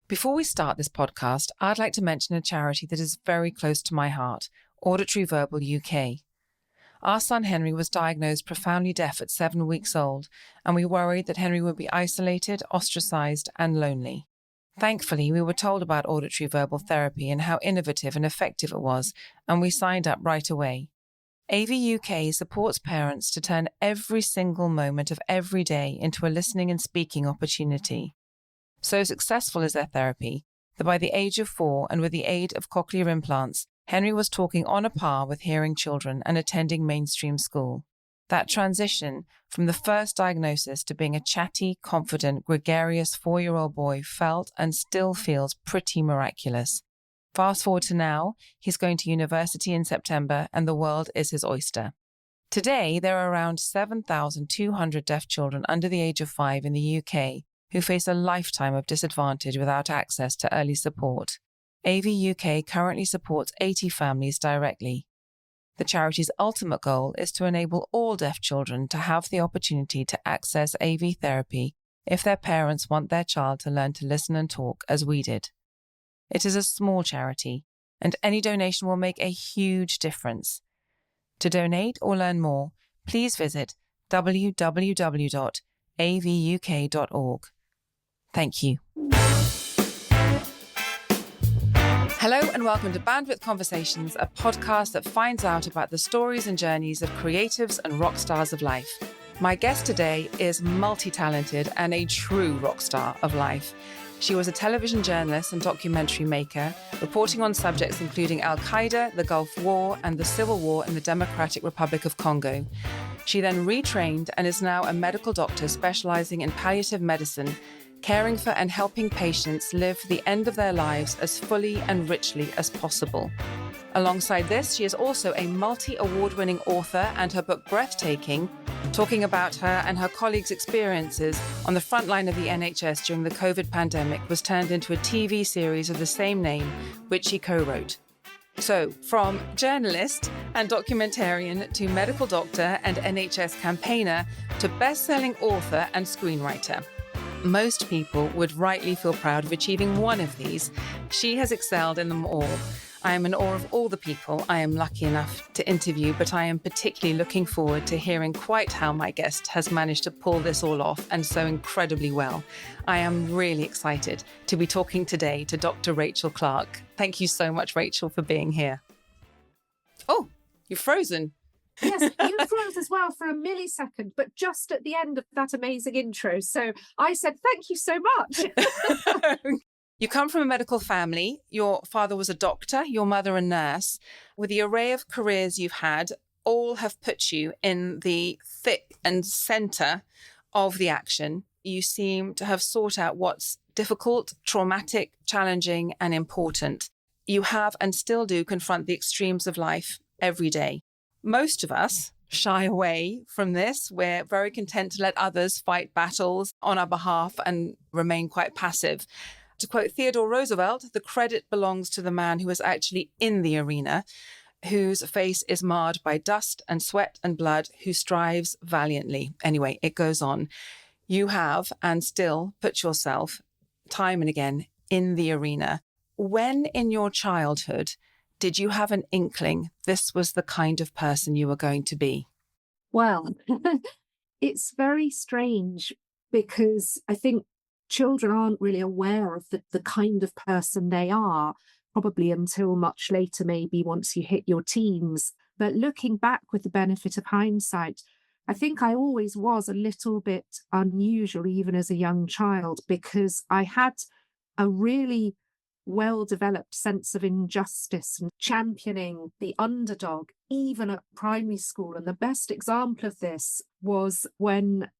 Before we start this podcast, I'd like to mention a charity that is very close to my heart, Auditory Verbal UK. Our son Henry was diagnosed profoundly deaf at 7 weeks old, and we worried that Henry would be isolated, ostracised, and lonely. Thankfully, we were told about auditory verbal therapy and how innovative and effective it was, and we signed up right away. AV UK supports parents to turn every single moment of every day into a listening and speaking opportunity. So successful is their therapy that by the age of 4 and with the aid of cochlear implants, Henry was talking on a par with hearing children and attending mainstream school. That transition from the first diagnosis to being a chatty, confident, gregarious 4-year-old boy felt and still feels pretty miraculous. Fast forward to now, he's going to university in September and the world is his oyster. Today, there are around 7,200 deaf children under the age of 5 in the UK who face a lifetime of disadvantage without access to early support. AV UK currently supports 80 families directly. The charity's ultimate goal is to enable all deaf children to have the opportunity to access AV therapy if their parents want their child to learn to listen and talk as we did. It is a small charity, and any donation will make a huge difference. To donate or learn more, please visit www.avuk.org. Thank you. Hello and welcome to Bandwidth Conversations, a podcast that finds out about the stories and journeys of creatives and rock stars of life. My guest today is multi-talented and a true rock star of life. She was a television journalist and documentary maker, reporting on subjects including Al-Qaeda, the Gulf War, and the Civil War in the Democratic Republic of Congo. She then retrained and is now a medical doctor specialising in palliative medicine, caring for and helping patients live the end of their lives as fully and richly as possible. Alongside this, she is also a multi-award-winning author, and her book Breathtaking, talking about her and her colleagues' experiences on the front line of the NHS during the COVID pandemic, was turned into a TV series of the same name, which she co-wrote. So, from journalist and documentarian to medical doctor and NHS campaigner to best-selling author and screenwriter. Most people would rightly feel proud of achieving one of these. She has excelled in them all. I am in awe of all the people I am lucky enough to interview, but I am particularly looking forward to hearing quite how my guest has managed to pull this all off, and so incredibly well. I am really excited to be talking today to Dr. Rachel Clarke. Thank you so much, Rachel, for being here. Oh, you're frozen. Yes, you froze as well for a millisecond, but just at the end of that amazing intro. So I said, thank you so much. You come from a medical family. Your father was a doctor, your mother a nurse. With the array of careers you've had, all have put you in the thick and centre of the action. You seem to have sought out what's difficult, traumatic, challenging, and important. You have and still do confront the extremes of life every day. Most of us shy away from this. We're very content to let others fight battles on our behalf and remain quite passive. To quote Theodore Roosevelt, the credit belongs to the man who is actually in the arena, whose face is marred by dust and sweat and blood, who strives valiantly. Anyway, it goes on. You have and still put yourself time and again in the arena. When in your childhood did you have an inkling this was the kind of person you were going to be? Well, it's very strange because I think children aren't really aware of the kind of person they are, probably until much later, maybe once you hit your teens. But looking back with the benefit of hindsight, I think I always was a little bit unusual, even as a young child, because I had a really well-developed sense of injustice and championing the underdog, even at primary school. And the best example of this was when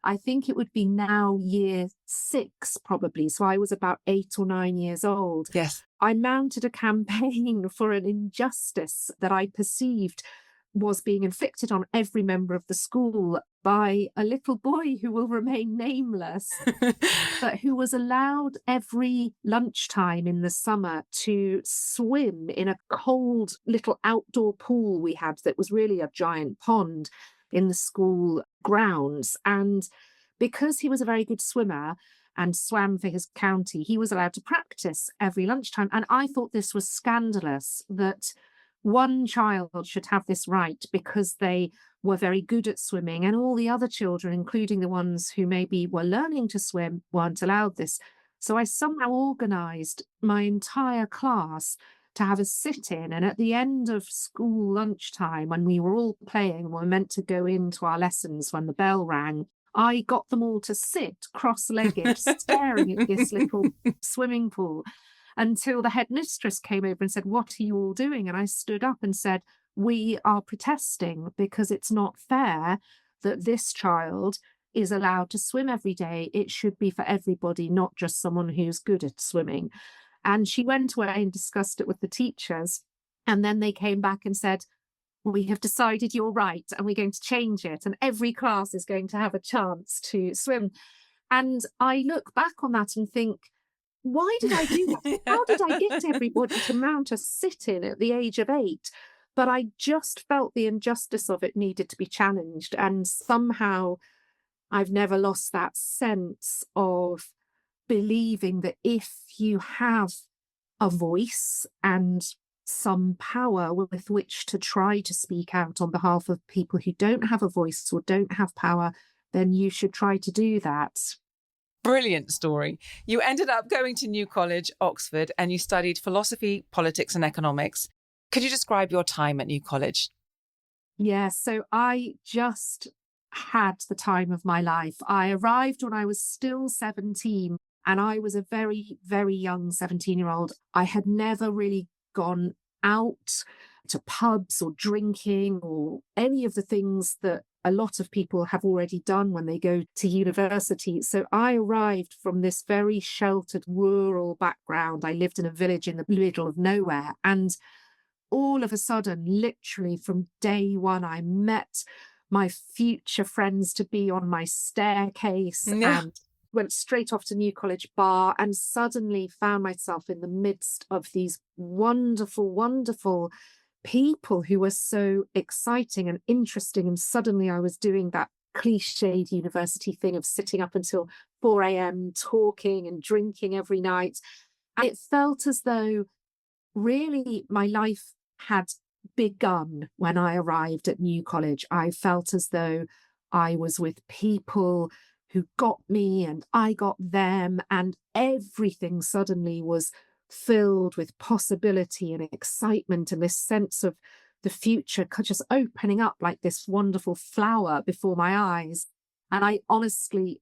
I think it would be now year 6, probably. So I was about 8 or 9 years old. Yes. I mounted a campaign for an injustice that I perceived was being inflicted on every member of the school by a little boy who will remain nameless, but who was allowed every lunchtime in the summer to swim in a cold little outdoor pool we had that was really a giant pond in the school grounds. And because he was a very good swimmer and swam for his county, he was allowed to practice every lunchtime. And I thought this was scandalous that one child should have this right because they were very good at swimming, and all the other children, including the ones who maybe were learning to swim, weren't allowed this. So I somehow organised my entire class to have a sit-in, and at the end of school lunchtime, when we were all playing and were meant to go into our lessons when the bell rang, I got them all to sit cross-legged, staring at this little swimming pool until the headmistress came over and said, "What are you all doing?" And I stood up and said, "We are protesting because it's not fair that this child is allowed to swim every day. It should be for everybody, not just someone who's good at swimming." And she went away and discussed it with the teachers. And then they came back and said, "We have decided you're right and we're going to change it. And every class is going to have a chance to swim." And I look back on that and think, why did I do that? How did I get everybody to mount a sit-in at the age of 8? But I just felt the injustice of it needed to be challenged. And somehow I've never lost that sense of believing that if you have a voice and some power with which to try to speak out on behalf of people who don't have a voice or don't have power, then you should try to do that. Brilliant story. You ended up going to New College, Oxford, and you studied philosophy, politics, and economics. Could you describe your time at New College? Yeah, so I just had the time of my life. I arrived when I was still 17, and I was a very, very young 17-year-old. I had never really gone out to pubs or drinking or any of the things that a lot of people have already done when they go to university. So I arrived from this very sheltered rural background. I lived in a village in the middle of nowhere. And all of a sudden, literally from day one, I met my future friends to be on my staircase and went straight off to New College Bar and suddenly found myself in the midst of these wonderful, wonderful people who were so exciting and interesting. And suddenly I was doing that cliched university thing of sitting up until 4 a.m. talking and drinking every night. And it felt as though really my life had begun when I arrived at New College. I felt as though I was with people who got me and I got them, and everything suddenly was filled with possibility and excitement and this sense of the future just opening up like this wonderful flower before my eyes. And I honestly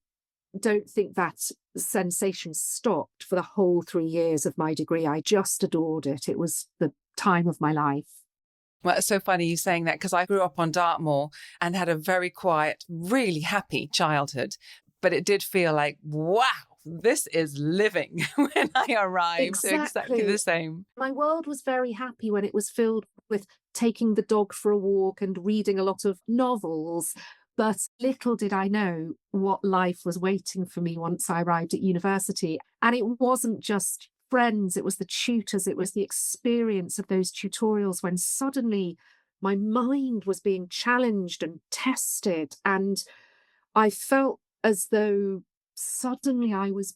don't think that sensation stopped for the whole 3 years of my degree. I just adored it. It was the time of my life. Well, it's so funny you saying that because I grew up on Dartmoor and had a very quiet, really happy childhood. But it did feel like, wow, this is living when I arrived. Exactly. So exactly the same. My world was very happy when it was filled with taking the dog for a walk and reading a lot of novels. But little did I know what life was waiting for me once I arrived at university. And it wasn't just friends, it was the tutors, it was the experience of those tutorials when suddenly my mind was being challenged and tested. And I felt as though suddenly I was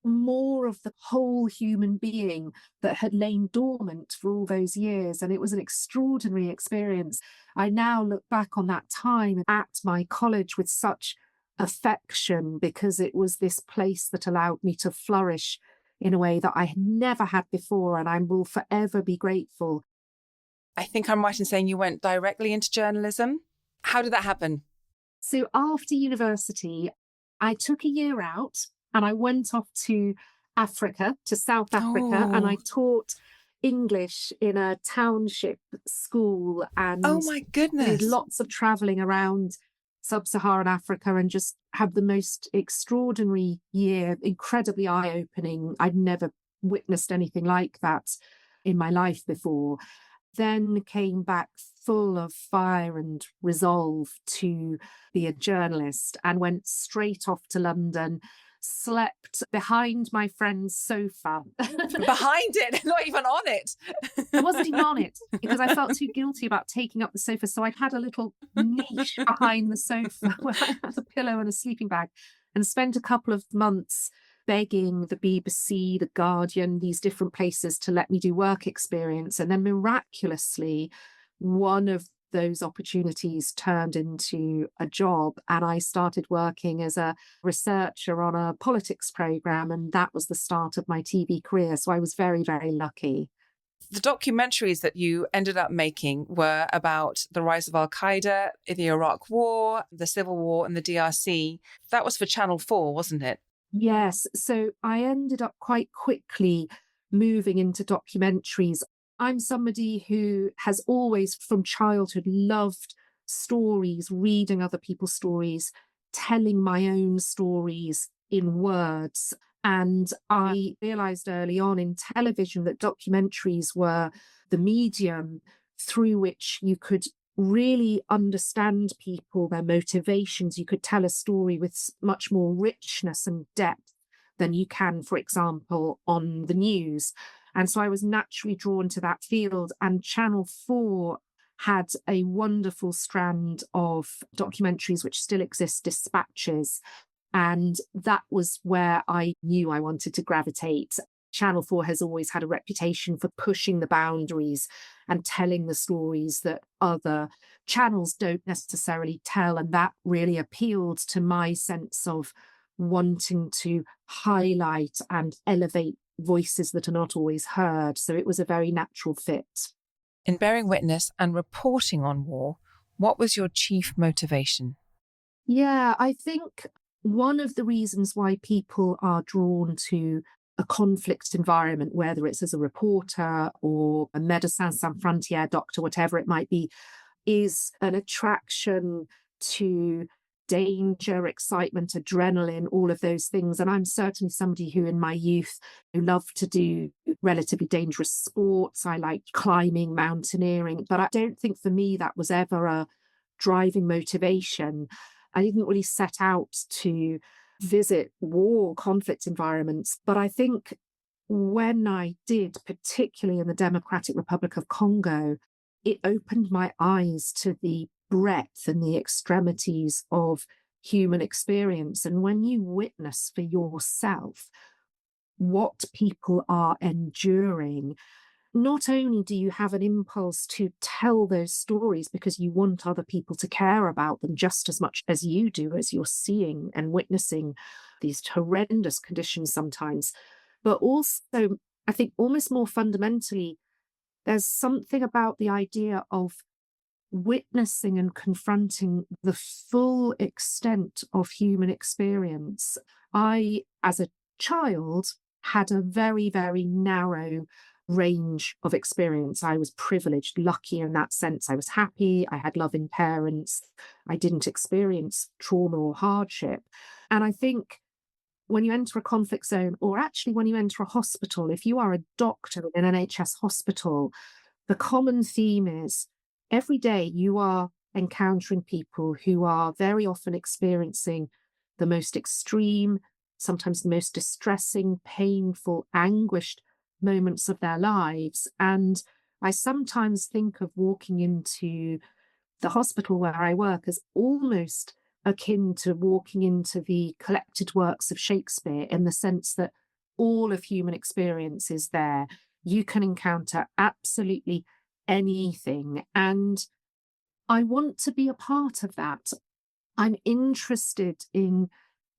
more of the whole human being that had lain dormant for all those years. And it was an extraordinary experience. I now look back on that time at my college with such affection because it was this place that allowed me to flourish in a way that I had never had before, and I will forever be grateful. I think I'm right in saying you went directly into journalism. How did that happen? So after university, I took a year out and I went off to Africa, to South Africa, and I taught English in a township school and oh my goodness, did lots of traveling around sub-Saharan Africa and just had the most extraordinary year, incredibly eye-opening. I'd never witnessed anything like that in my life before. Then came back full of fire and resolve to be a journalist and went straight off to London, slept behind my friend's sofa. Behind it, not even on it. I wasn't even on it because I felt too guilty about taking up the sofa. So I had a little niche behind the sofa where I had a pillow and a sleeping bag and spent a couple of months begging the BBC, the Guardian, these different places to let me do work experience. And then miraculously, one of those opportunities turned into a job, and I started working as a researcher on a politics program, and that was the start of my TV career. So I was very, very lucky. The documentaries that you ended up making were about the rise of Al-Qaeda, the Iraq War, the Civil War, and the DRC. That was for Channel 4, wasn't it? Yes. So I ended up quite quickly moving into documentaries. I'm somebody who has always, from childhood, loved stories, reading other people's stories, telling my own stories in words. And I realized early on in television that documentaries were the medium through which you could really understand people, their motivations. You could tell a story with much more richness and depth than you can, for example, on the news. And so I was naturally drawn to that field. And Channel 4 had a wonderful strand of documentaries which still exist, Dispatches. And that was where I knew I wanted to gravitate. Channel 4 has always had a reputation for pushing the boundaries and telling the stories that other channels don't necessarily tell. And that really appealed to my sense of wanting to highlight and elevate voices that are not always heard. So it was a very natural fit. In bearing witness and reporting on war, what was your chief motivation? Yeah, I think one of the reasons why people are drawn to a conflict environment, whether it's as a reporter or a Médecins Sans Frontières doctor, whatever it might be, is an attraction to danger, excitement, adrenaline, all of those things. And I'm certainly somebody who in my youth who loved to do relatively dangerous sports. I liked climbing, mountaineering, but I don't think for me that was ever a driving motivation. I didn't really set out to visit war, conflict environments, but I think when I did, particularly in the Democratic Republic of Congo, it opened my eyes to the breadth and the extremities of human experience. And when you witness for yourself what people are enduring, not only do you have an impulse to tell those stories because you want other people to care about them just as much as you do, as you're seeing and witnessing these horrendous conditions sometimes, but also, I think almost more fundamentally, there's something about the idea of witnessing and confronting the full extent of human experience. I, as a child, had a very, very narrow range of experience. I was privileged, lucky in that sense. I was happy. I had loving parents. I didn't experience trauma or hardship. And I think when you enter a conflict zone, or actually when you enter a hospital, if you are a doctor in an NHS hospital, the common theme is every day you are encountering people who are very often experiencing the most extreme, sometimes the most distressing, painful, anguished moments of their lives. And I sometimes think of walking into the hospital where I work as almost akin to walking into the collected works of Shakespeare, in the sense that all of human experience is there. You can encounter absolutely anything. And I want to be a part of that. I'm interested in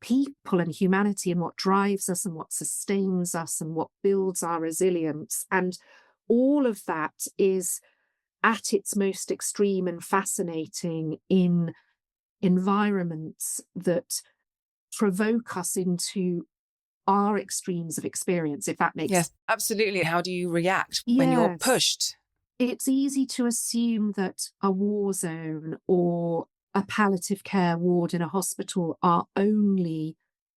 people and humanity and what drives us and what sustains us and what builds our resilience. And all of that is at its most extreme and fascinating in environments that provoke us into our extremes of experience, if that makes sense. Yes, absolutely. How do you react when you're Yes. pushed? It's easy to assume that a war zone or a palliative care ward in a hospital are only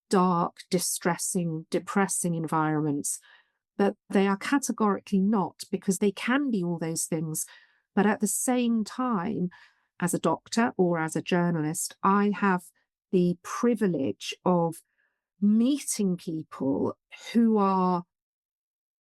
dark, distressing, depressing environments, but they are categorically not, because they can be all those things. But at the same time, as a doctor or as a journalist, I have the privilege of meeting people who are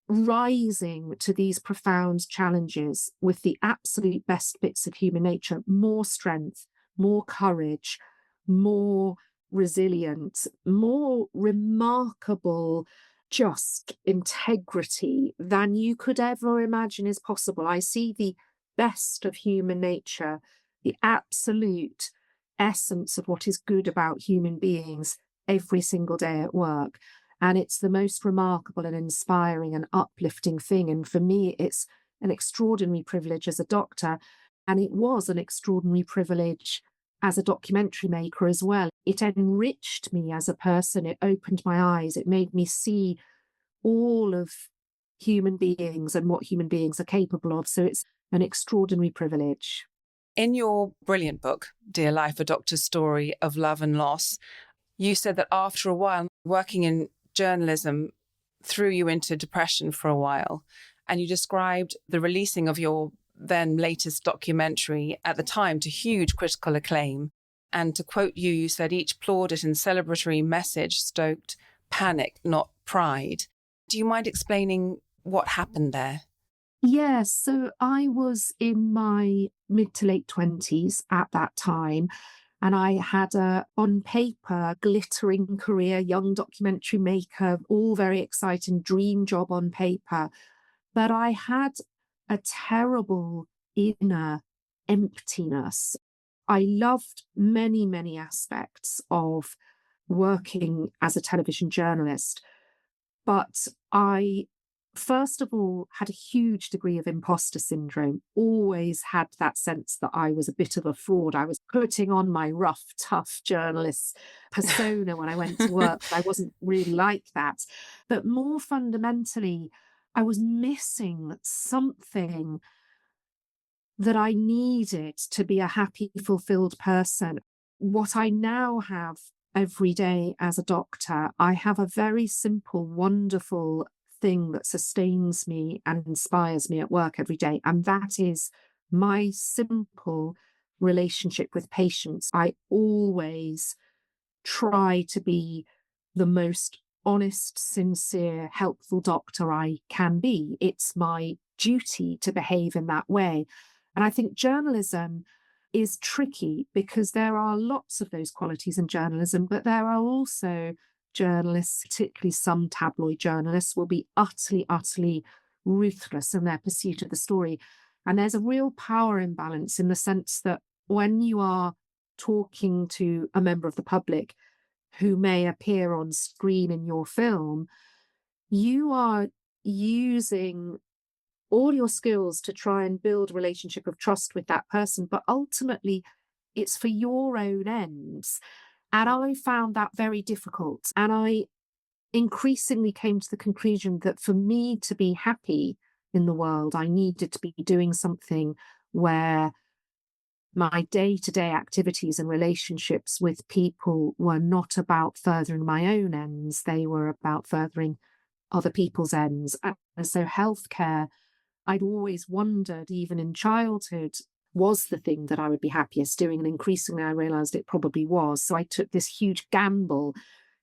rising to these profound challenges with the absolute best bits of human nature, more strength, more courage, more resilient, more remarkable, just integrity than you could ever imagine is possible. I see the best of human nature, the absolute essence of what is good about human beings every single day at work. And it's the most remarkable and inspiring and uplifting thing. And for me, it's an extraordinary privilege as a doctor. And it was an extraordinary privilege as a documentary maker as well. It enriched me as a person. It opened my eyes. It made me see all of human beings and what human beings are capable of. So it's an extraordinary privilege. In your brilliant book, Dear Life, A Doctor's Story of Love and Loss, you said that after a while, working in journalism threw you into depression for a while. And you described the releasing of your then latest documentary at the time to huge critical acclaim. And to quote you, you said each plaudit and celebratory message stoked panic, not pride. Do you mind explaining what happened there? Yes, so I was in my mid to late 20s at that time, and I had a, on paper, glittering career, young documentary maker, all very exciting, dream job on paper. But I had a terrible inner emptiness. I loved many, many aspects of working as a television journalist, but I, first of all, had a huge degree of imposter syndrome, always had that sense that I was a bit of a fraud. I was putting on my rough, tough journalist persona when I went to work, but I wasn't really like that. But more fundamentally, I was missing something that I needed to be a happy, fulfilled person. What I now have every day as a doctor, I have a very simple, wonderful thing that sustains me and inspires me at work every day. And that is my simple relationship with patients. I always try to be the most honest, sincere, helpful doctor I can be. It's my duty to behave in that way. And I think journalism is tricky because there are lots of those qualities in journalism, but there are also journalists, particularly some tabloid journalists, will be utterly, utterly ruthless in their pursuit of the story. And there's a real power imbalance in the sense that when you are talking to a member of the public who may appear on screen in your film, you are using all your skills to try and build a relationship of trust with that person, but ultimately it's for your own ends. And I found that very difficult. And I increasingly came to the conclusion that for me to be happy in the world, I needed to be doing something where my day-to-day activities and relationships with people were not about furthering my own ends, they were about furthering other people's ends. And so healthcare, I'd always wondered, even in childhood, was the thing that I would be happiest doing. And increasingly, I realized it probably was. So I took this huge gamble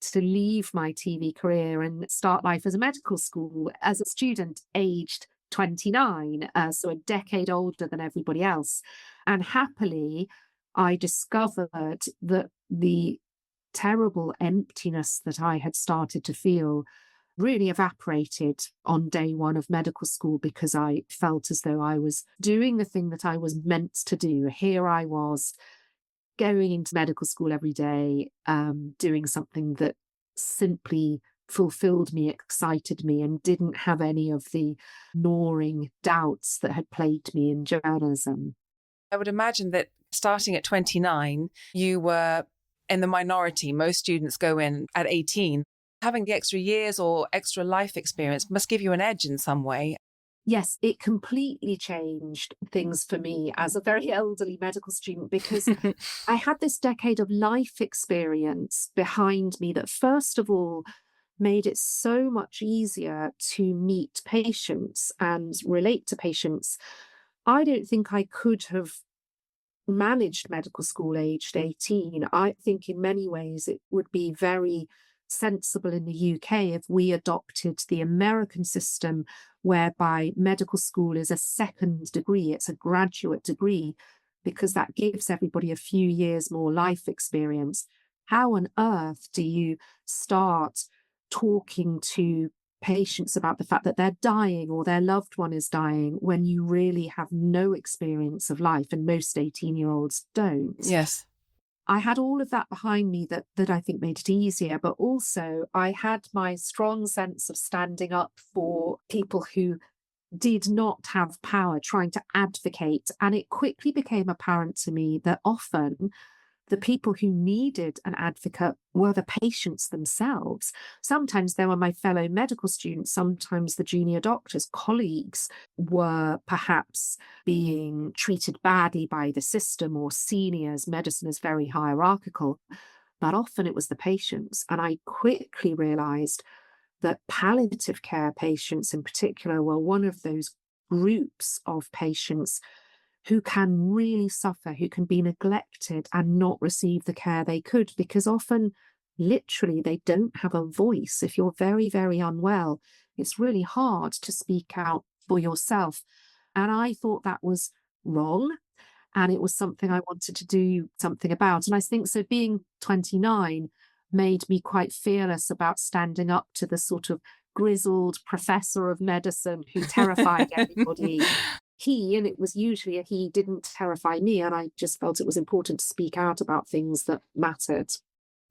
to leave my TV career and start life as a medical school as a student aged 29, so a decade older than everybody else. And happily, I discovered that the terrible emptiness that I had started to feel really evaporated on day one of medical school because I felt as though I was doing the thing that I was meant to do. Here I was going into medical school every day, doing something that simply fulfilled me, excited me, and didn't have any of the gnawing doubts that had plagued me in journalism. I would imagine that starting at 29, you were in the minority. Most students go in at 18. Having the extra years or extra life experience must give you an edge in some way. Yes, it completely changed things for me as a very elderly medical student because I had this decade of life experience behind me that, first of all, made it so much easier to meet patients and relate to patients. I don't think I could have managed medical school aged 18. I think in many ways it would be very sensible in the UK if we adopted the American system whereby medical school is a second degree, it's a graduate degree, because that gives everybody a few years more life experience. how on earth do you start talking to patients about the fact that they're dying or their loved one is dying when you really have no experience of life, and most 18-year-olds don't? Yes. I had all of that behind me that I think made it easier, but also I had my strong sense of standing up for people who did not have power, trying to advocate. And it quickly became apparent to me that often the people who needed an advocate were the patients themselves. Sometimes they were my fellow medical students, sometimes the junior doctors, colleagues were perhaps being treated badly by the system, or seniors. Medicine is very hierarchical, but often it was the patients. And I quickly realized that palliative care patients in particular were one of those groups of patients who can really suffer, who can be neglected and not receive the care they could, because often, literally, they don't have a voice. If you're very, very unwell, it's really hard to speak out for yourself. And I thought that was wrong. And it was something I wanted to do something about. And I think so being 29 made me quite fearless about standing up to the sort of grizzled professor of medicine who terrified everybody. He, and it was usually a he, didn't terrify me. And I just felt it was important to speak out about things that mattered.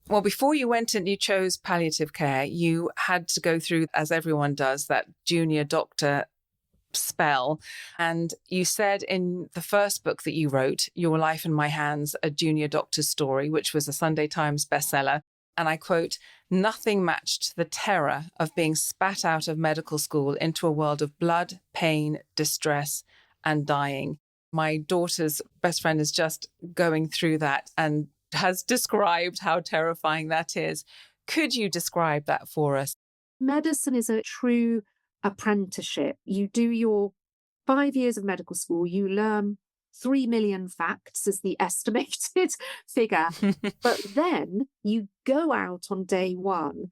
Well, before you went and you chose palliative care, you had to go through, as everyone does, that junior doctor spell. And you said in the first book that you wrote, Your Life in My Hands, A Junior Doctor's Story, which was a Sunday Times bestseller, and I quote, "Nothing matched the terror of being spat out of medical school into a world of blood, pain, distress, and dying." My daughter's best friend is just going through that and has described how terrifying that is. Could you describe that for us? Medicine is a true apprenticeship. You do your 5 years of medical school, you learn 3 million facts is the estimated figure. But then you go out on day one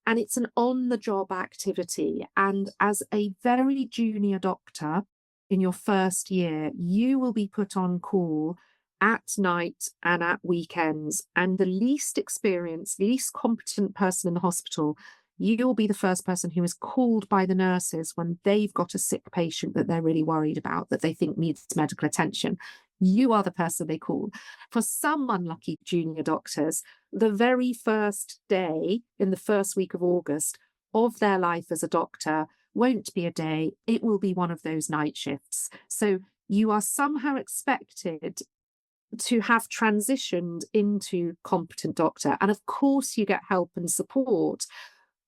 and it's an on-the-job activity. And as a very junior doctor in your first year, you will be put on call at night and at weekends. And the least experienced, least competent person in the hospital, you'll be the first person who is called by the nurses when they've got a sick patient that they're really worried about, that they think needs medical attention. You are the person they call. For some unlucky junior doctors, the very first day in the first week of August of their life as a doctor won't be a day, it will be one of those night shifts. So you are somehow expected to have transitioned into competent doctor. And of course, you get help and support.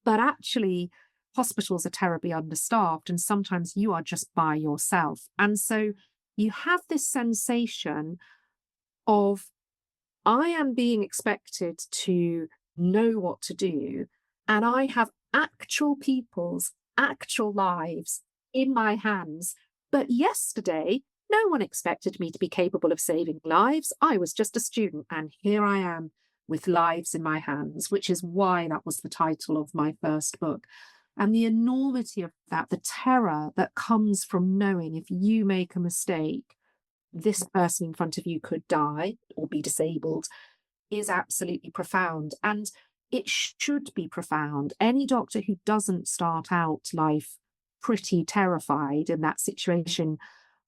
But actually, hospitals are terribly understaffed, and sometimes you are just by yourself. And so you have this sensation of, I am being expected to know what to do, and I have actual people's actual lives in my hands. But yesterday, no one expected me to be capable of saving lives. I was just a student, and here I am with lives in my hands, which is why that was the title of my first book. And the enormity of that, the terror that comes from knowing if you make a mistake, this person in front of you could die or be disabled, is absolutely profound. And it should be profound. Any doctor who doesn't start out life pretty terrified in that situation,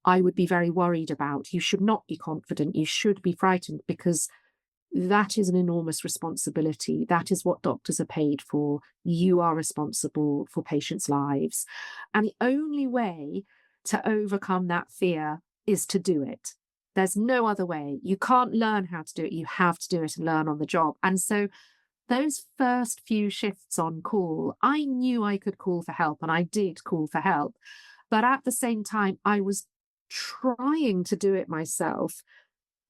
I would be very worried about. You should not be confident. You should be frightened, because that is an enormous responsibility. That is what doctors are paid for. You are responsible for patients' lives. And the only way to overcome that fear is to do it. There's no other way. You can't learn how to do it. You have to do it and learn on the job. And so those first few shifts on call, I knew I could call for help, and I did call for help. But at the same time, I was trying to do it myself,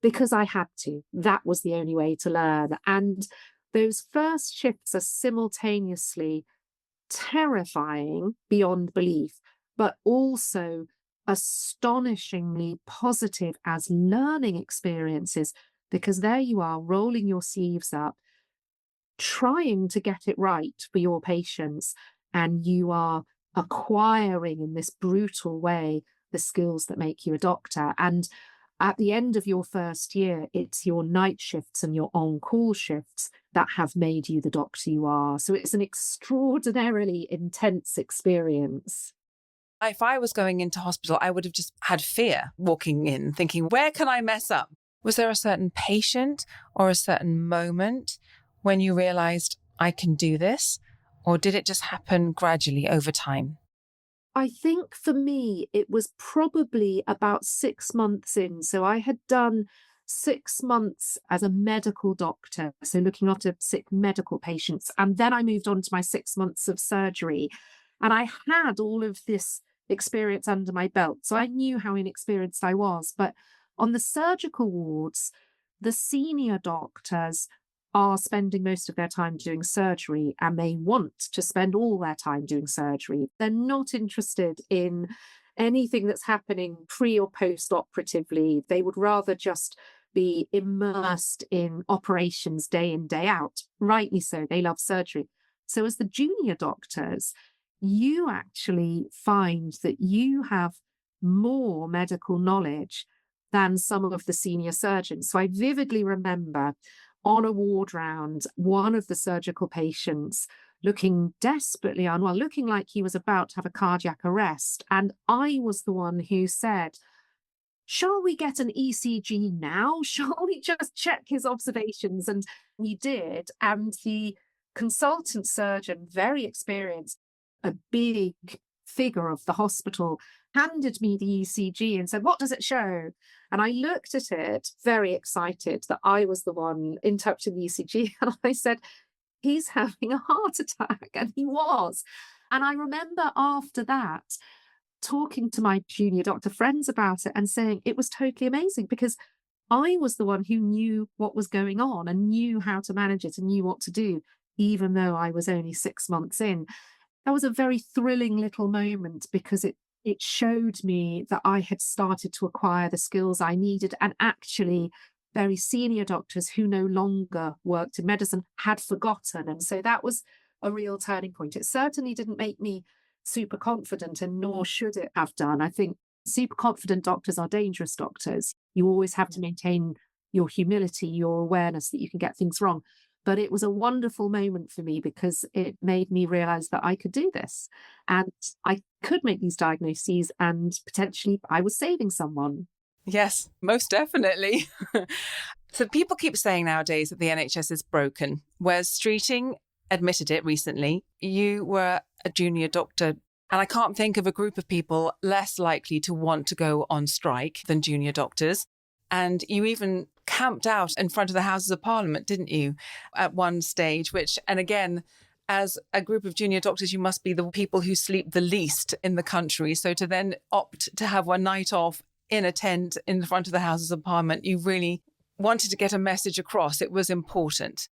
because I had to. That was the only way to learn. And those first shifts are simultaneously terrifying beyond belief, but also astonishingly positive as learning experiences, because there you are, rolling your sleeves up, trying to get it right for your patients, and you are acquiring in this brutal way the skills that make you a doctor. And At the end of your first year, it's your night shifts and your on-call shifts that have made you the doctor you are. So it's an extraordinarily intense experience. If I was going into hospital, I would have just had fear walking in, thinking, where can I mess up? Was there a certain patient or a certain moment when you realized I can do this? Or did it just happen gradually over time? I think for me, it was probably about 6 months in. So I had done 6 months as a medical doctor, so looking after sick medical patients. And then I moved on to my 6 months of surgery. And I had all of this experience under my belt. So I knew how inexperienced I was. But on the surgical wards, the senior doctors are spending most of their time doing surgery, and they want to spend all their time doing surgery. They're not interested in anything that's happening pre or post operatively. They would rather just be immersed in operations day in, day out. Rightly so, they love surgery. So, as the junior doctors, you actually find that you have more medical knowledge than some of the senior surgeons. So, I vividly remember on a ward round, one of the surgical patients looking desperately unwell, looking like he was about to have a cardiac arrest. And I was the one who said, shall we get an ECG now? Shall we just check his observations? And we did. And the consultant surgeon, very experienced, a big figure of the hospital, handed me the ECG and said, what does it show? And I looked at it, very excited that I was the one interpreting the ECG. And I said, he's having a heart attack. And he was. And I remember after that, talking to my junior doctor friends about it and saying it was totally amazing because I was the one who knew what was going on and knew how to manage it and knew what to do, even though I was only 6 months in. That was a very thrilling little moment because it showed me that I had started to acquire the skills I needed, and actually very senior doctors who no longer worked in medicine had forgotten. And so that was a real turning point. It certainly didn't make me super confident, and nor should it have done. I think super confident doctors are dangerous doctors. You always have to maintain your humility, your awareness that you can get things wrong. But it was a wonderful moment for me because it made me realize that I could do this and I could make these diagnoses, and potentially I was saving someone. Yes, most definitely. So people keep saying nowadays that the NHS is broken. Whereas Streeting admitted it recently. You were a junior doctor, and I can't think of a group of people less likely to want to go on strike than junior doctors. And you even camped out in front of the Houses of Parliament, didn't you, at one stage, and again, as a group of junior doctors, you must be the people who sleep the least in the country. So to then opt to have one night off in a tent in front of the Houses of Parliament, you really wanted to get a message across. It was important.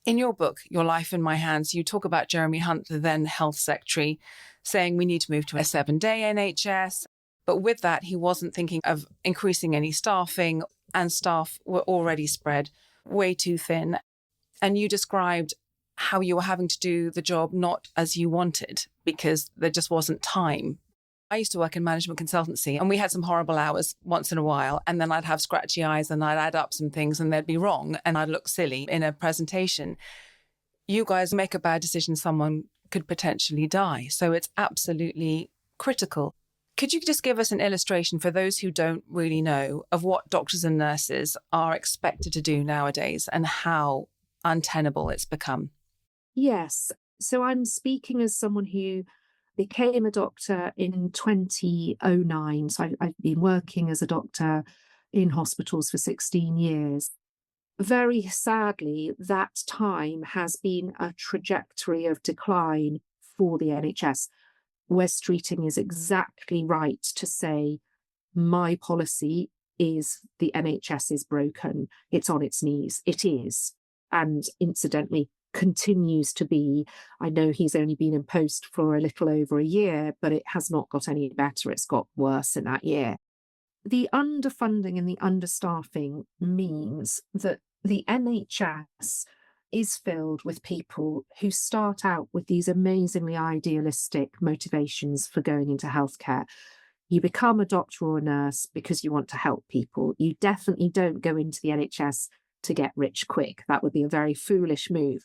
In your book, Your Life in My Hands, you talk about Jeremy Hunt, the then health secretary, saying we need to move to a 7-day NHS. But with that, he wasn't thinking of increasing any staffing, and staff were already spread way too thin. And you described how you were having to do the job not as you wanted because there just wasn't time. I used to work in management consultancy, and we had some horrible hours once in a while. And then I'd have scratchy eyes and I'd add up some things and they'd be wrong and I'd look silly in a presentation. You guys make a bad decision, someone could potentially die. So it's absolutely critical. Could you just give us an illustration for those who don't really know of what doctors and nurses are expected to do nowadays and how untenable it's become? Yes. So I'm speaking as someone who became a doctor in 2009. So I've been working as a doctor in hospitals for 16 years. Very sadly, that time has been a trajectory of decline for the NHS. West Streeting is exactly right to say my policy is the NHS is broken. It's on its knees. It is. And incidentally, continues to be. I know he's only been in post for a little over a year, but it has not got any better. It's got worse in that year. The underfunding and the understaffing means that the NHS is filled with people who start out with these amazingly idealistic motivations for going into healthcare. You become a doctor or a nurse because you want to help people. You definitely don't go into the NHS to get rich quick. That would be a very foolish move.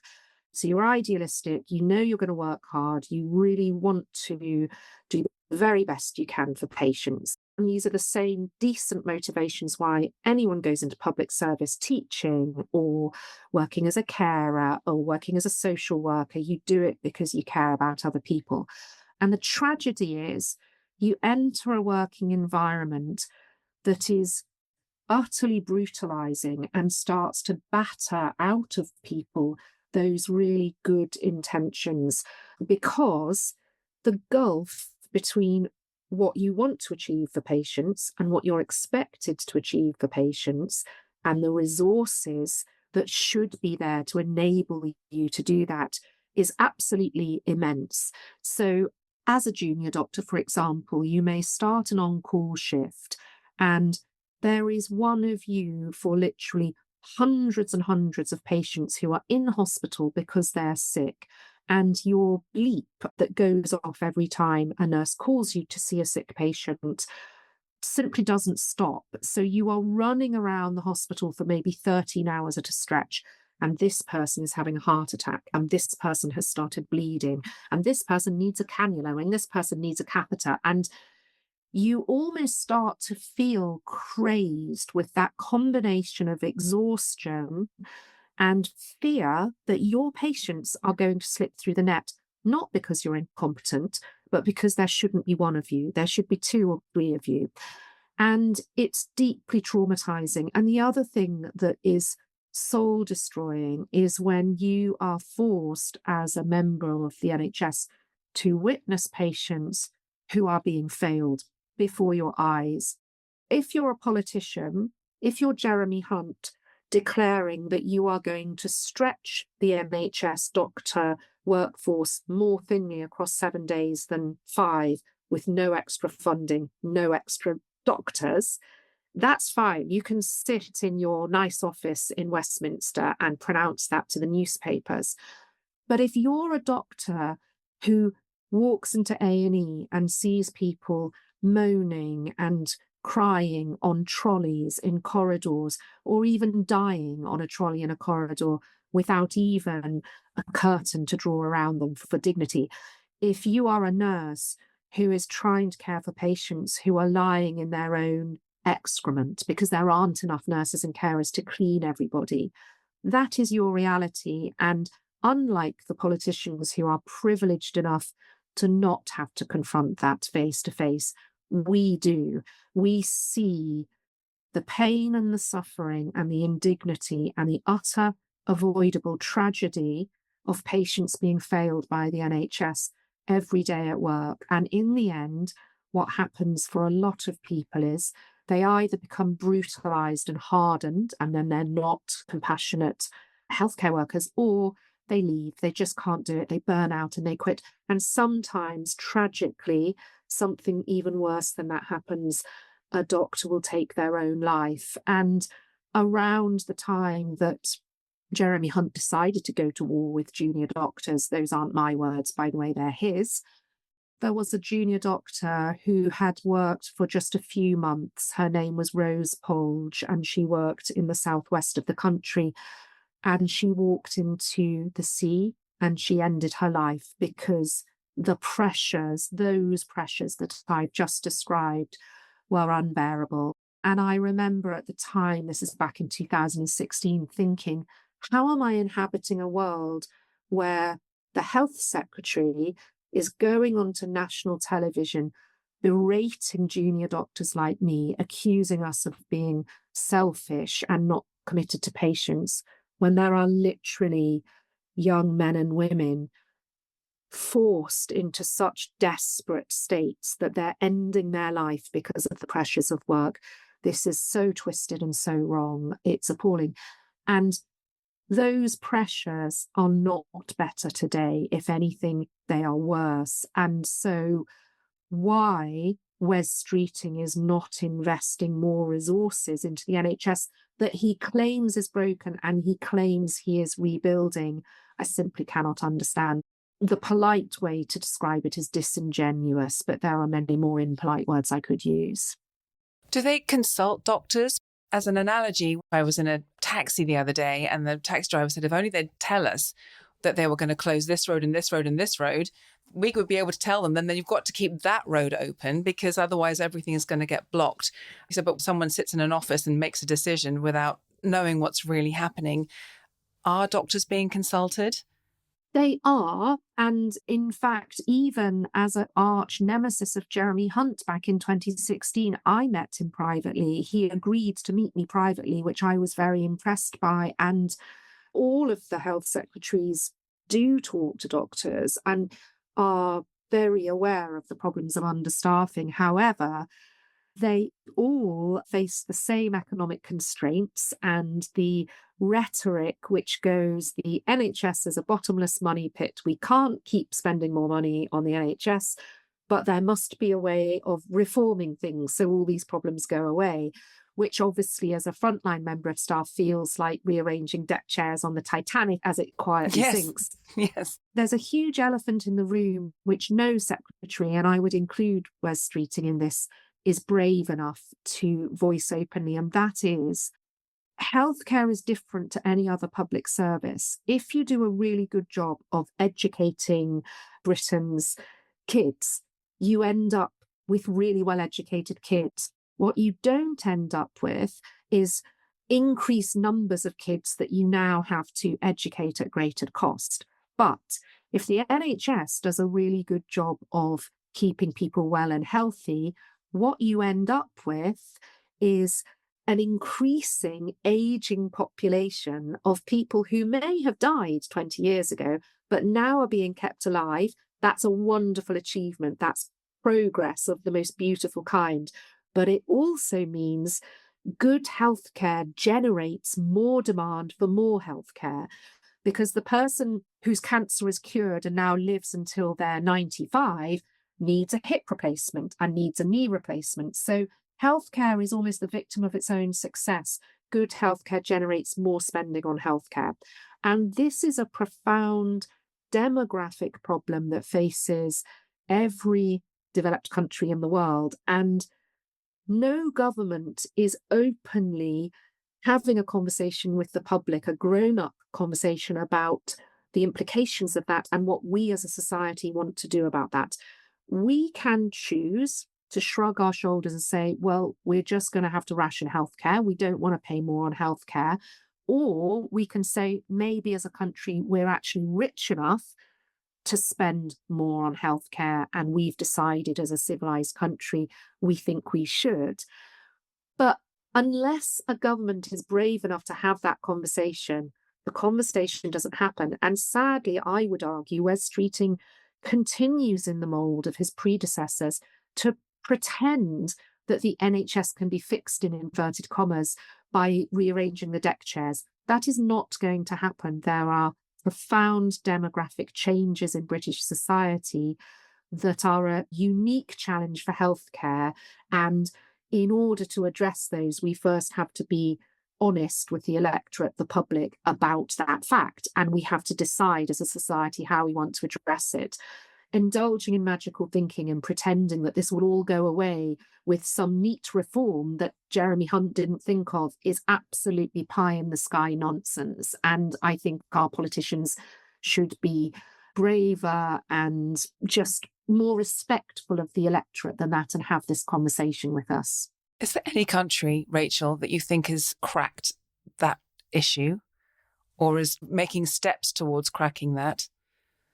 So you're idealistic, you know you're going to work hard, you really want to do the very best you can for patients. And these are the same decent motivations why anyone goes into public service teaching or working as a carer or working as a social worker. You do it because you care about other people. And the tragedy is you enter a working environment that is utterly brutalizing and starts to batter out of people those really good intentions, because the gulf between what you want to achieve for patients and what you're expected to achieve for patients and the resources that should be there to enable you to do that is absolutely immense. So as a junior doctor, for example, you may start an on-call shift and there is one of you for literally hundreds and hundreds of patients who are in hospital because they're sick. And your bleep that goes off every time a nurse calls you to see a sick patient simply doesn't stop. So you are running around the hospital for maybe 13 hours at a stretch. And this person is having a heart attack, and this person has started bleeding, and this person needs a cannula, and this person needs a catheter. And you almost start to feel crazed with that combination of exhaustion and fear that your patients are going to slip through the net, not because you're incompetent, but because there shouldn't be one of you. There should be two or three of you. And it's deeply traumatizing. And the other thing that is soul destroying is when you are forced as a member of the NHS to witness patients who are being failed before your eyes. If you're a politician, if you're Jeremy Hunt declaring that you are going to stretch the NHS doctor workforce more thinly across 7 days than 5 with no extra funding, no extra doctors, that's fine. You can sit in your nice office in Westminster and pronounce that to the newspapers. But if you're a doctor who walks into A&E and sees people moaning and crying on trolleys in corridors, or even dying on a trolley in a corridor without even a curtain to draw around them for dignity, if you are a nurse who is trying to care for patients who are lying in their own excrement because there aren't enough nurses and carers to clean everybody, that is your reality. And unlike the politicians who are privileged enough to not have to confront that face to face, we do. We see the pain and the suffering and the indignity and the utter avoidable tragedy of patients being failed by the NHS every day at work. And in the end, what happens for a lot of people is they either become brutalized and hardened, and then they're not compassionate healthcare workers, or they leave, they just can't do it, they burn out and they quit. And sometimes, tragically, something even worse than that happens. A doctor will take their own life. And around the time that Jeremy Hunt decided to go to war with junior doctors, those aren't my words, by the way, they're his, there was a junior doctor who had worked for just a few months. Her name was Rose Polge, and she worked in the southwest of the country. And she walked into the sea and she ended her life because the pressures, those pressures that I've just described, were unbearable. And I remember at the time, this is back in 2016, thinking, how am I inhabiting a world where the health secretary is going onto national television berating junior doctors like me, accusing us of being selfish and not committed to patients, when there are literally young men and women forced into such desperate states that they're ending their life because of the pressures of work. This is so twisted and so wrong. It's appalling. And those pressures are not better today. If anything, they are worse. And so why Wes Streeting is not investing more resources into the NHS that he claims is broken and he claims he is rebuilding, I simply cannot understand. The polite way to describe it is disingenuous, but there are many more impolite words I could use. Do they consult doctors? As an analogy, I was in a taxi the other day and the taxi driver said if only they'd tell us that they were going to close this road and this road and this road, we would be able to tell them, then you've got to keep that road open because otherwise everything is going to get blocked. He said, but someone sits in an office and makes a decision without knowing what's really happening. Are doctors being consulted? They are. And in fact, even as an arch nemesis of Jeremy Hunt back in 2016, I met him privately. He agreed to meet me privately, which I was very impressed by. And all of the health secretaries do talk to doctors and are very aware of the problems of understaffing. However, they all face the same economic constraints and the rhetoric which goes, the NHS is a bottomless money pit. We can't keep spending more money on the NHS, but there must be a way of reforming things so all these problems go away, which obviously as a frontline member of staff feels like rearranging deck chairs on the Titanic as it quietly sinks. Yes. There's a huge elephant in the room which no secretary, and I would include Wes Streeting in this, is brave enough to voice openly, and that is healthcare is different to any other public service. If you do a really good job of educating Britain's kids, you end up with really well-educated kids. What you don't end up with is increased numbers of kids that you now have to educate at greater cost. But if the NHS does a really good job of keeping people well and healthy, what you end up with is an increasing aging population of people who may have died 20 years ago, but now are being kept alive. That's a wonderful achievement. That's progress of the most beautiful kind. But it also means good healthcare generates more demand for more healthcare, because the person whose cancer is cured and now lives until they're 95 needs a hip replacement and needs a knee replacement. So healthcare is almost the victim of its own success. Good healthcare generates more spending on healthcare. And this is a profound demographic problem that faces every developed country in the world. And no government is openly having a conversation with the public, a grown-up conversation about the implications of that and what we as a society want to do about that. We can choose to shrug our shoulders and say, well, we're just going to have to ration healthcare. We don't want to pay more on healthcare. Or we can say, maybe as a country, we're actually rich enough to spend more on healthcare, and we've decided as a civilized country, we think we should. But unless a government is brave enough to have that conversation, the conversation doesn't happen. And sadly, I would argue, Wes Streeting continues in the mould of his predecessors to pretend that the NHS can be fixed in inverted commas by rearranging the deck chairs. That is not going to happen. There are profound demographic changes in British society that are a unique challenge for healthcare. And in order to address those, we first have to be honest with the electorate, the public, about that fact. And we have to decide as a society how we want to address it. Indulging in magical thinking and pretending that this will all go away with some neat reform that Jeremy Hunt didn't think of is absolutely pie in the sky nonsense. And I think our politicians should be braver and just more respectful of the electorate than that and have this conversation with us. Is there any country, Rachel, that you think has cracked that issue or is making steps towards cracking that?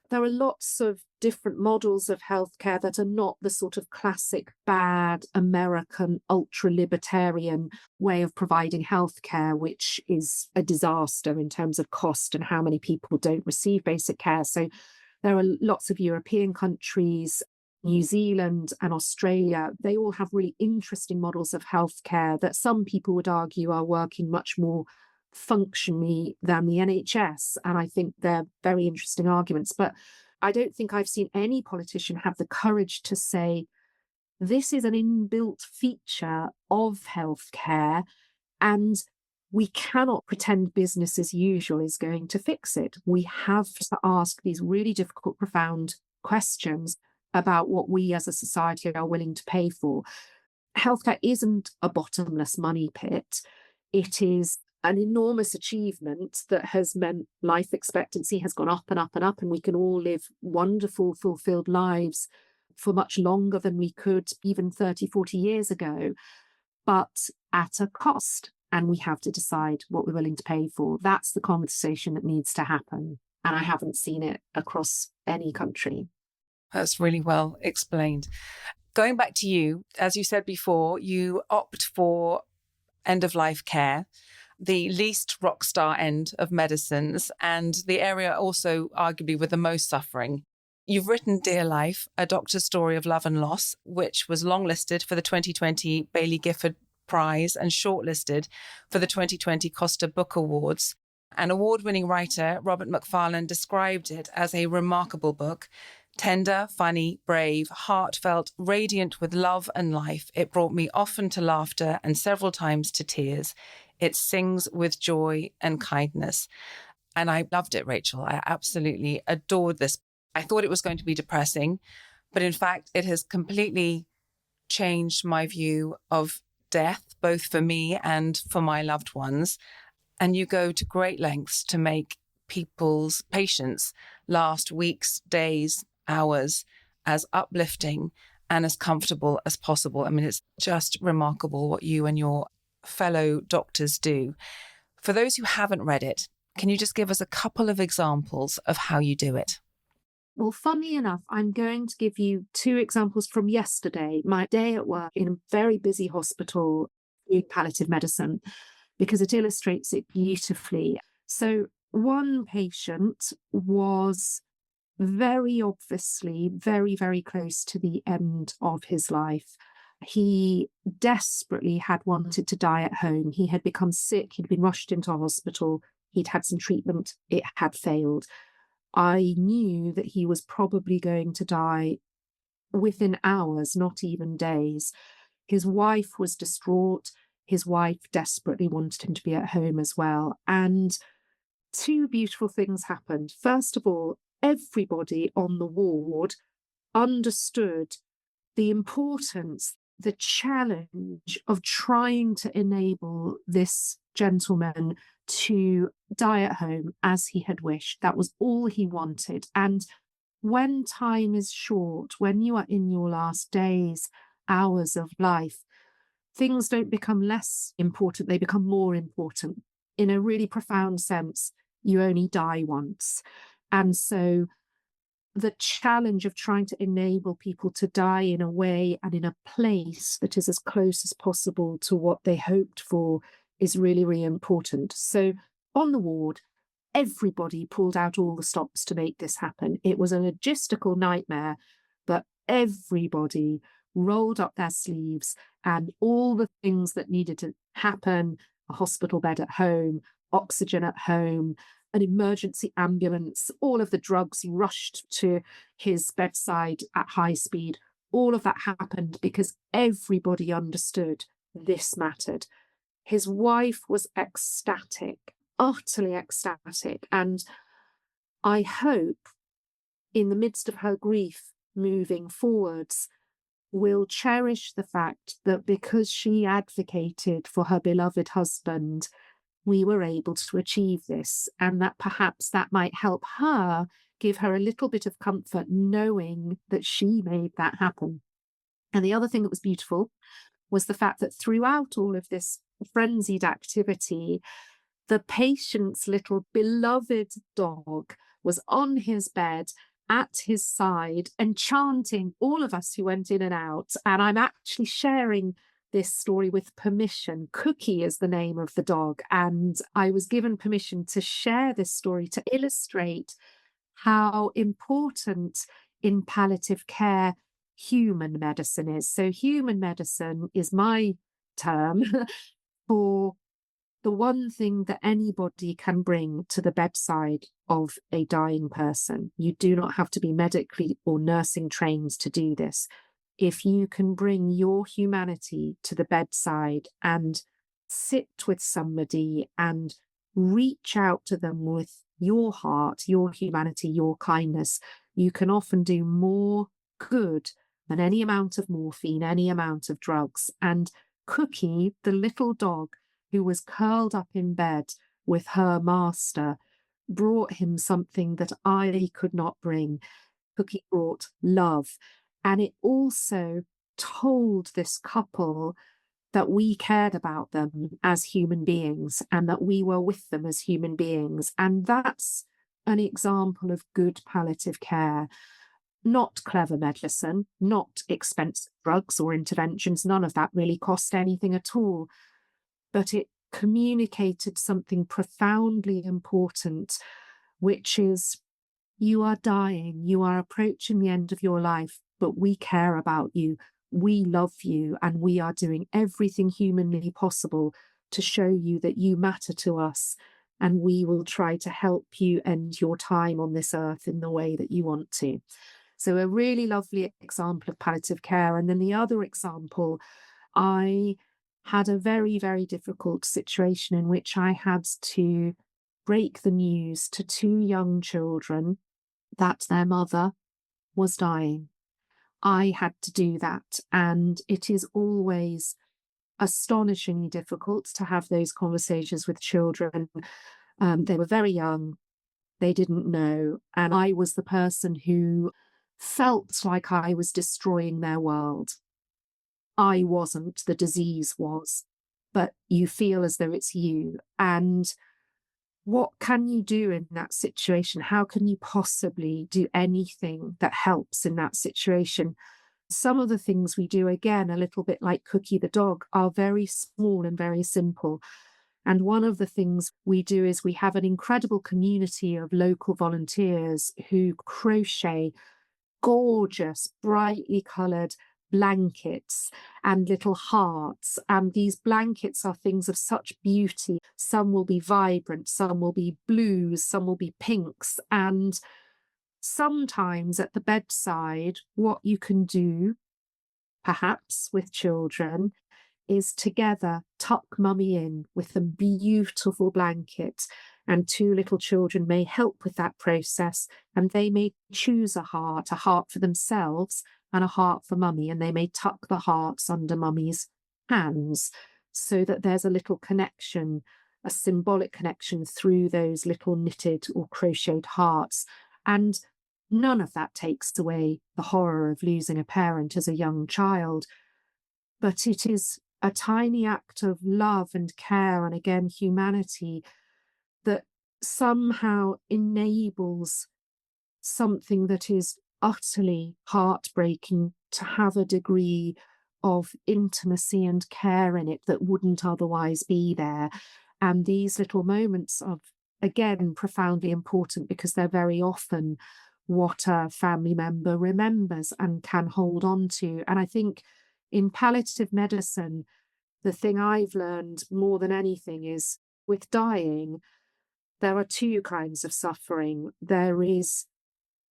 There are lots of different models of healthcare that are not the sort of classic bad American ultra-libertarian way of providing healthcare, which is a disaster in terms of cost and how many people don't receive basic care. So there are lots of European countries, New Zealand and Australia. They all have really interesting models of healthcare that some people would argue are working much more functionally than the NHS. And I think they're very interesting arguments. But I don't think I've seen any politician have the courage to say, this is an inbuilt feature of healthcare, and we cannot pretend business as usual is going to fix it. We have to ask these really difficult, profound questions about what we as a society are willing to pay for. Healthcare isn't a bottomless money pit. It is an enormous achievement that has meant life expectancy has gone up and up and up, and we can all live wonderful, fulfilled lives for much longer than we could even 30, 40 years ago, but at a cost. And we have to decide what we're willing to pay for. That's the conversation that needs to happen. And I haven't seen it across any country. That's really well explained. Going back to you, as you said before, you opt for end-of-life care, the least rock star end of medicines, and the area also arguably with the most suffering. You've written Dear Life, A Doctor's Story of Love and Loss, which was longlisted for the 2020 Baillie Gifford Prize and shortlisted for the 2020 Costa Book Awards. An award-winning writer, Robert Macfarlane, described it as a remarkable book. Tender, funny, brave, heartfelt, radiant with love and life. It brought me often to laughter and several times to tears. It sings with joy and kindness. And I loved it, Rachel. I absolutely adored this. I thought it was going to be depressing, but in fact, it has completely changed my view of death, both for me and for my loved ones. And you go to great lengths to make people's patients last weeks, days, hours as uplifting and as comfortable as possible. I mean, it's just remarkable what you and your fellow doctors do. For those who haven't read it, can you just give us a couple of examples of how you do it? Well, funnily enough, I'm going to give you 2 examples from yesterday, my day at work in a very busy hospital in palliative medicine, because it illustrates it beautifully. So one patient was very obviously very, very close to the end of his life. He desperately had wanted to die at home. He had become sick. He'd been rushed into hospital. He'd had some treatment. It had failed. I knew that he was probably going to die within hours, not even days. His wife was distraught. His wife desperately wanted him to be at home as well. And 2 beautiful things happened. First of all, everybody on the ward understood the importance, the challenge of trying to enable this gentleman to die at home as he had wished. That was all he wanted. And when time is short, when you are in your last days, hours of life, things don't become less important, they become more important. In a really profound sense, you only die once. And so the challenge of trying to enable people to die in a way and in a place that is as close as possible to what they hoped for is really, really important. So on the ward, everybody pulled out all the stops to make this happen. It was a logistical nightmare, but everybody rolled up their sleeves, and all the things that needed to happen, a hospital bed at home, oxygen at home, an emergency ambulance, all of the drugs rushed to his bedside at high speed. All of that happened because everybody understood this mattered. His wife was ecstatic, utterly ecstatic. And I hope in the midst of her grief moving forwards, will cherish the fact that because she advocated for her beloved husband, we were able to achieve this, and that perhaps that might help her, give her a little bit of comfort knowing that she made that happen. And the other thing that was beautiful was the fact that throughout all of this frenzied activity, the patient's little beloved dog was on his bed at his side, enchanting all of us who went in and out. And I'm actually sharing this story with permission. Cookie is the name of the dog. And I was given permission to share this story to illustrate how important in palliative care human medicine is. So human medicine is my term for the one thing that anybody can bring to the bedside of a dying person. You do not have to be medically or nursing trained to do this. If you can bring your humanity to the bedside and sit with somebody and reach out to them with your heart, your humanity, your kindness, you can often do more good than any amount of morphine, any amount of drugs. And Cookie, the little dog who was curled up in bed with her master, brought him something that I could not bring. Cookie brought love. And it also told this couple that we cared about them as human beings and that we were with them as human beings. And that's an example of good palliative care, not clever medicine, not expensive drugs or interventions. None of that really cost anything at all. But it communicated something profoundly important, which is you are dying, you are approaching the end of your life, but we care about you. We love you, and we are doing everything humanly possible to show you that you matter to us, and we will try to help you end your time on this earth in the way that you want to. So a really lovely example of palliative care. And then the other example, I had a very, very difficult situation in which I had to break the news to two young children that their mother was dying. I had to do that. And it is always astonishingly difficult to have those conversations with children. They were very young, they didn't know. And I was the person who felt like I was destroying their world. I wasn't, the disease was, but you feel as though it's you. And what can you do in that situation? How can you possibly do anything that helps in that situation? Some of the things we do, again, a little bit like Cookie the dog, are very small and very simple. And one of the things we do is we have an incredible community of local volunteers who crochet gorgeous, brightly coloured blankets and little hearts. And these blankets are things of such beauty. Some will be vibrant, some will be blues, some will be pinks. And sometimes at the bedside, what you can do, perhaps with children, is together tuck mummy in with a beautiful blanket, and two little children may help with that process, and they may choose a heart for themselves and a heart for mummy, and they may tuck the hearts under mummy's hands so that there's a little connection, a symbolic connection through those little knitted or crocheted hearts. And none of that takes away the horror of losing a parent as a young child, but it is a tiny act of love and care and, again, humanity that somehow enables something that is utterly heartbreaking to have a degree of intimacy and care in it that wouldn't otherwise be there. And these little moments are, again, profoundly important because they're very often what a family member remembers and can hold on to. And I think in palliative medicine, the thing I've learned more than anything is with dying, there are two kinds of suffering. There is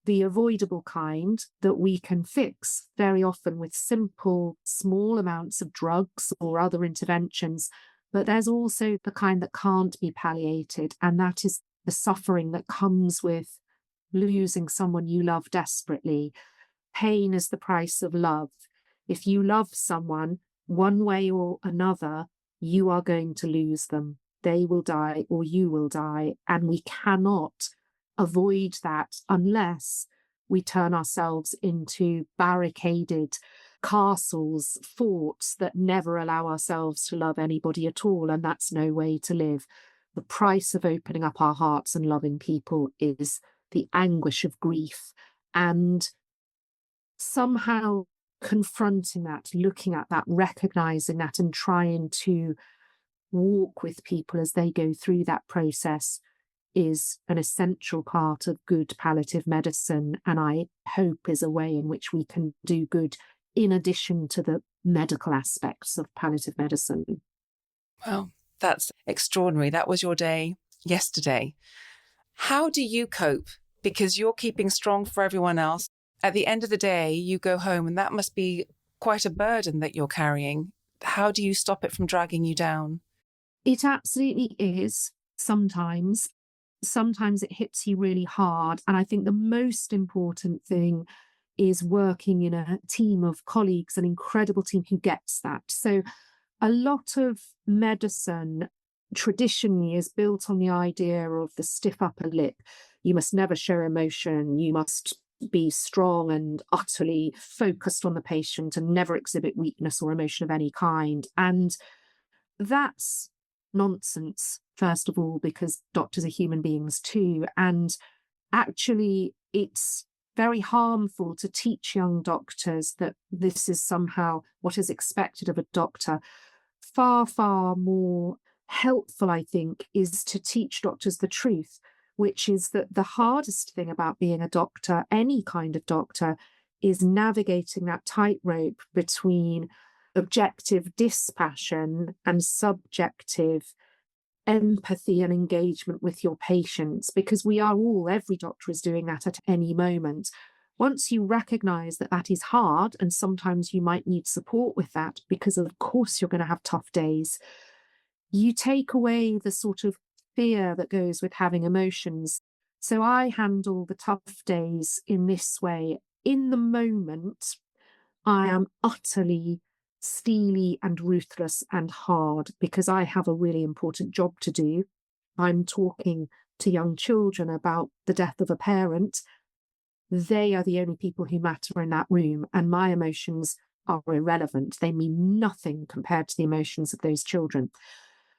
the avoidable kind that we can fix very often with simple, small amounts of drugs or other interventions. But there's also the kind that can't be palliated, and that is the suffering that comes with losing someone you love desperately. Pain is the price of love. If you love someone, one way or another, you are going to lose them. They will die or you will die. And we cannot avoid that unless we turn ourselves into barricaded castles, forts that never allow ourselves to love anybody at all. And that's no way to live. The price of opening up our hearts and loving people is the anguish of grief. And somehow confronting that, looking at that, recognizing that, and trying to walk with people as they go through that process is an essential part of good palliative medicine, and I hope is a way in which we can do good in addition to the medical aspects of palliative medicine. Well, that's extraordinary. That was your day yesterday. How do you cope? Because you're keeping strong for everyone else. At the end of the day, you go home, and that must be quite a burden that you're carrying. How do you stop it from dragging you down? It absolutely is sometimes. Sometimes it hits you really hard. And I think the most important thing is working in a team of colleagues, an incredible team who gets that. So a lot of medicine traditionally is built on the idea of the stiff upper lip. You must never show emotion. You must be strong and utterly focused on the patient and never exhibit weakness or emotion of any kind. And that's nonsense, first of all, because doctors are human beings too. And actually, it's very harmful to teach young doctors that this is somehow what is expected of a doctor. Far, far more helpful, I think, is to teach doctors the truth, which is that the hardest thing about being a doctor, any kind of doctor, is navigating that tightrope between objective dispassion and subjective empathy and engagement with your patients, because we are all, every doctor is doing that at any moment. Once you recognize that that is hard, and sometimes you might need support with that, because of course you're going to have tough days, you take away the sort of fear that goes with having emotions. So I handle the tough days in this way. In the moment, I am utterly steely and ruthless and hard because I have a really important job to do. I'm talking to young children about the death of a parent. They are the only people who matter in that room, and my emotions are irrelevant. They mean nothing compared to the emotions of those children.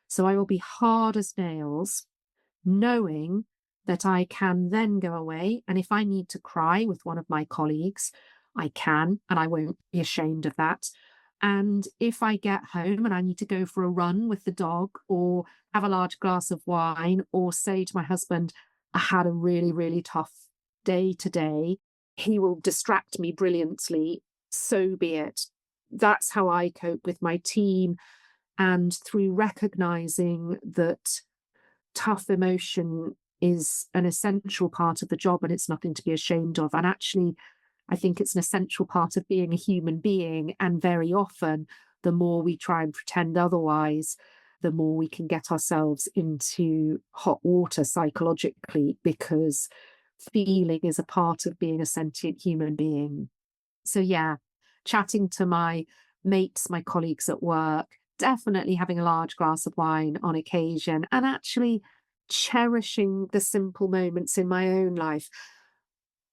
So I will be hard as nails, knowing that I can then go away. And if I need to cry with one of my colleagues, I can, and I won't be ashamed of that. And if I get home and I need to go for a run with the dog, or have a large glass of wine, or say to my husband, I had a really, really tough day today, he will distract me brilliantly. So be it. That's how I cope with my team. And through recognizing that tough emotion is an essential part of the job and it's nothing to be ashamed of. And actually, I think it's an essential part of being a human being. And very often, the more we try and pretend otherwise, the more we can get ourselves into hot water psychologically, because feeling is a part of being a sentient human being. So, yeah, chatting to my mates, my colleagues at work, definitely having a large glass of wine on occasion, and actually cherishing the simple moments in my own life.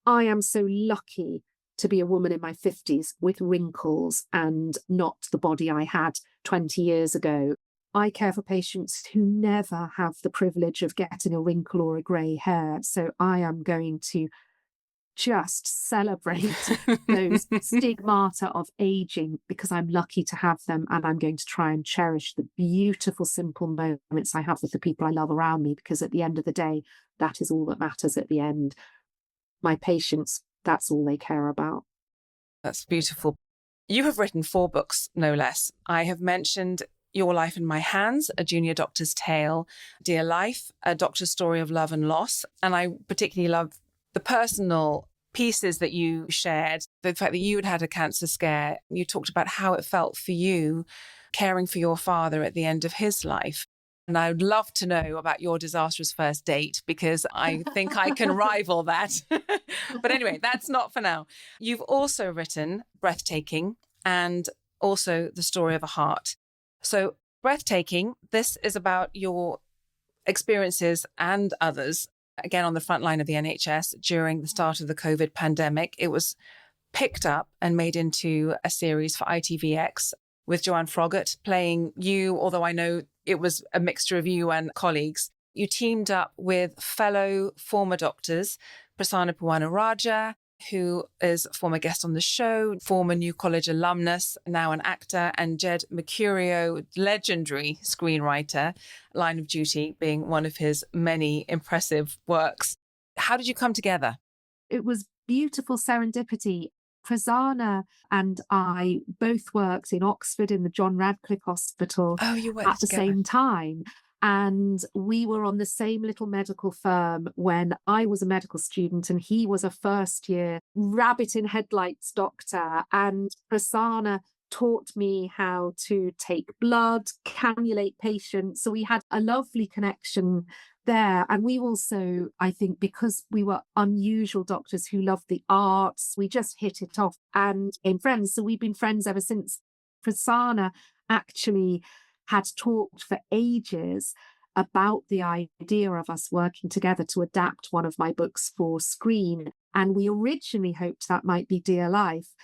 I am so lucky to be a woman in my 50s with wrinkles and not the body I had 20 years ago. I care for patients who never have the privilege of getting a wrinkle or a grey hair. So I am going to just celebrate those stigmata of aging because I'm lucky to have them, and I'm going to try and cherish the beautiful, simple moments I have with the people I love around me, because at the end of the day, that is all that matters at the end. My patients, that's all they care about. That's beautiful. You have written 4 books, no less. I have mentioned Your Life in My Hands, A Junior Doctor's Tale, Dear Life, A Doctor's Story of Love and Loss. And I particularly love the personal pieces that you shared, the fact that you had had a cancer scare. You talked about how it felt for you caring for your father at the end of his life. And I would love to know about your disastrous first date, because I think I can rival that. But anyway, that's not for now. You've also written Breathtaking and also The Story of a Heart. So Breathtaking, this is about your experiences and others, again, on the front line of the NHS during the start of the COVID pandemic. It was picked up and made into a series for ITVX with Joanne Froggatt playing you, although I know it was a mixture of you and colleagues. You teamed up with fellow former doctors, Prasanna Puwanarajah, who is a former guest on the show, former New College alumnus, now an actor, and Jed Mercurio, legendary screenwriter, Line of Duty being one of his many impressive works. How did you come together? It was beautiful serendipity. Prasanna and I both worked in Oxford in the John Radcliffe Hospital Oh, you worked at the together. same time. And we were on the same little medical firm when I was a medical student and he was a first year rabbit in headlights doctor. And Prasanna taught me how to take blood, cannulate patients. So we had a lovely connection there. And we also, I think, because we were unusual doctors who loved the arts, we just hit it off and became friends. So we've been friends ever since. Prasanna actually had talked for ages about the idea of us working together to adapt one of my books for screen. And we originally hoped that might be Dear Life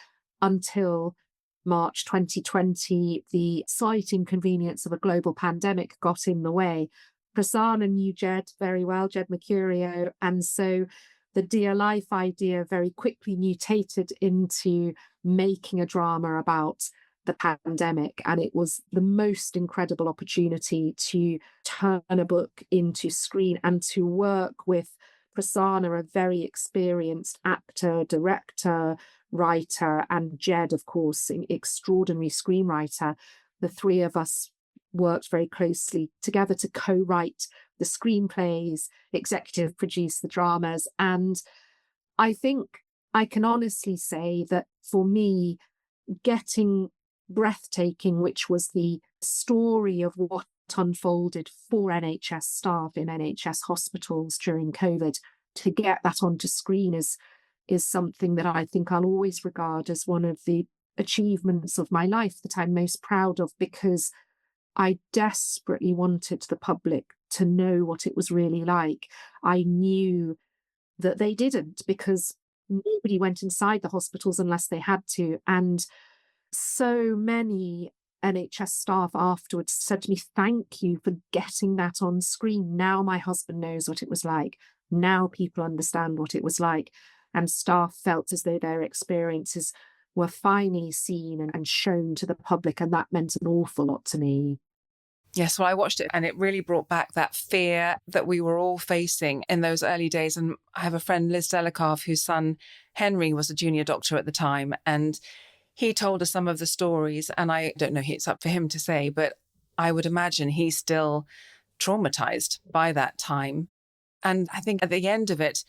until March 2020, the slight inconvenience of a global pandemic got in the way. Prasanna knew Jed very well, Jed Mercurio, and so the Dear Life idea very quickly mutated into making a drama about the pandemic. And it was the most incredible opportunity to turn a book into screen and to work with Prasanna, a very experienced actor, director, writer, and Jed, of course, an extraordinary screenwriter. The three of us worked very closely together to co-write the screenplays, executive produce the dramas. And I think I can honestly say that for me, getting Breathtaking, which was the story of what unfolded for NHS staff in NHS hospitals during COVID, to get that onto screen is something that I think I'll always regard as one of the achievements of my life that I'm most proud of, because I desperately wanted the public to know what it was really like. I knew that they didn't, because nobody went inside the hospitals unless they had to. And so many NHS staff afterwards said to me, thank you for getting that on screen. Now my husband knows what it was like. Now people understand what it was like. And staff felt as though their experiences were finally seen and shown to the public. And that meant an awful lot to me. Yes, well, I watched it and it really brought back that fear that we were all facing in those early days. And I have a friend, Liz Delacarve, whose son Henry was a junior doctor at the time. And he told us some of the stories, and I don't know, it's up for him to say, but I would imagine he's still traumatized by that time. And I think at the end of it,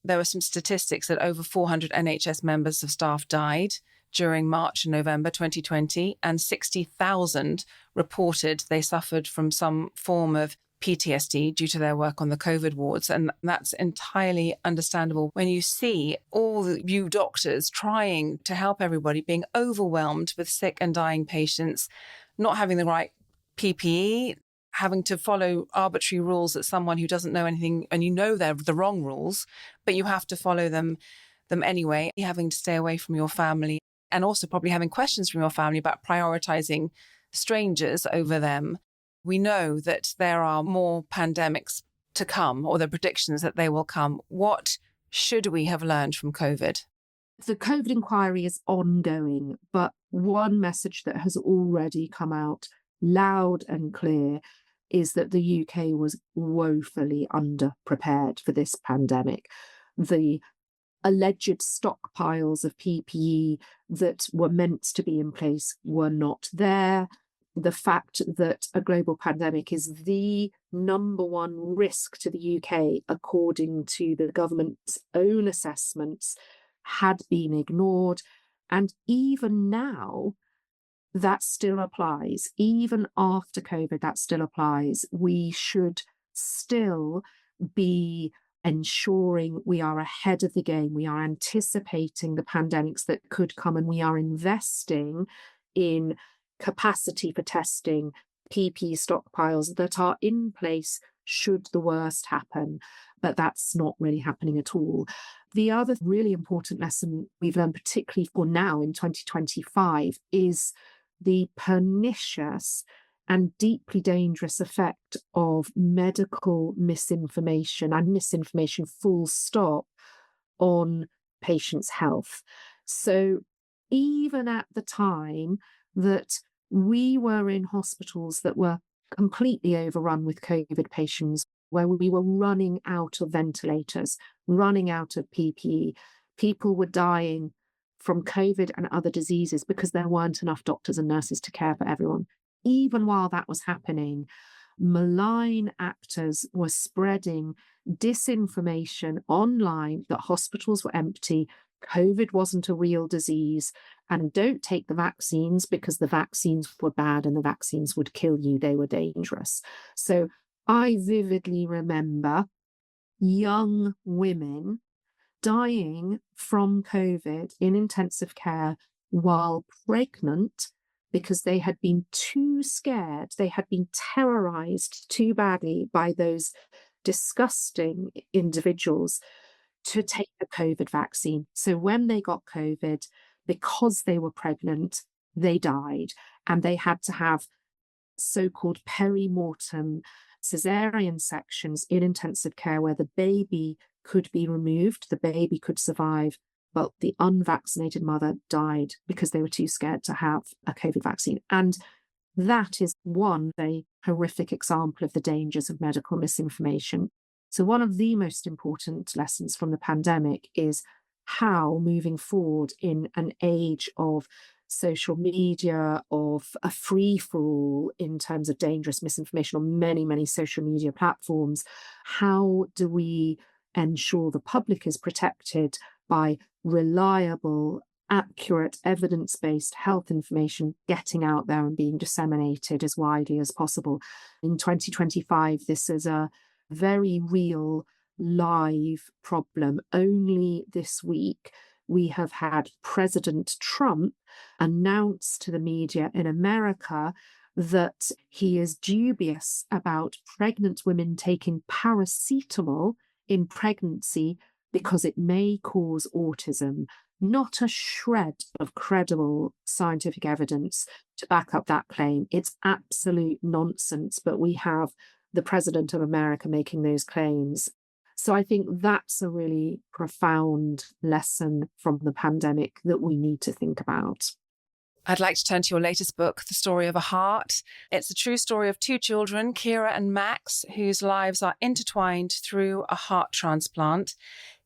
there were some statistics that over 400 NHS members of staff died during March and November 2020, and 60,000 reported they suffered from some form of PTSD due to their work on the COVID wards. And that's entirely understandable when you see all you doctors trying to help everybody, being overwhelmed with sick and dying patients, not having the right PPE, having to follow arbitrary rules that someone who doesn't know anything, and you know they're the wrong rules, but you have to follow them anyway, having to stay away from your family, and also probably having questions from your family about prioritizing strangers over them. We know that there are more pandemics to come, or the predictions that they will come. What should we have learned from COVID? The COVID inquiry is ongoing, but one message that has already come out loud and clear is that the UK was woefully underprepared for this pandemic. The alleged stockpiles of PPE that were meant to be in place were not there. The fact that a global pandemic is the number one risk to the UK, according to the government's own assessments, had been ignored. And even now, that still applies. Even after COVID, that still applies. We should still be ensuring we are ahead of the game. We are anticipating the pandemics that could come, and we are investing in capacity for testing, PPE stockpiles that are in place should the worst happen. But that's not really happening at all. The other really important lesson we've learned, particularly for now in 2025, is the pernicious and deeply dangerous effect of medical misinformation, and misinformation full stop, on patients' health. So even at the time that we were in hospitals that were completely overrun with COVID patients, where we were running out of ventilators, running out of PPE, people were dying from COVID and other diseases because there weren't enough doctors and nurses to care for everyone. Even while that was happening, malign actors were spreading disinformation online that hospitals were empty, COVID wasn't a real disease, and don't take the vaccines because the vaccines were bad and the vaccines would kill you. They were dangerous. So I vividly remember young women dying from COVID in intensive care while pregnant because they had been too scared. They had been terrorized too badly by those disgusting individuals to take the COVID vaccine. So when they got COVID, because they were pregnant, they died, and they had to have so-called perimortem cesarean sections in intensive care where the baby could be removed, the baby could survive, but the unvaccinated mother died because they were too scared to have a COVID vaccine. And that is one very horrific example of the dangers of medical misinformation. So one of the most important lessons from the pandemic is how moving forward in an age of social media, of a free-for-all in terms of dangerous misinformation on many, many social media platforms, how do we ensure the public is protected by reliable, accurate, evidence-based health information getting out there and being disseminated as widely as possible? In 2025, this is a very real live problem. Only this week, we have had President Trump announce to the media in America that he is dubious about pregnant women taking paracetamol in pregnancy because it may cause autism. Not a shred of credible scientific evidence to back up that claim. It's absolute nonsense, but we have the President of America making those claims. So I think that's a really profound lesson from the pandemic that we need to think about. I'd like to turn to your latest book, The Story of a Heart. It's a true story of two children, Kira and Max, whose lives are intertwined through a heart transplant.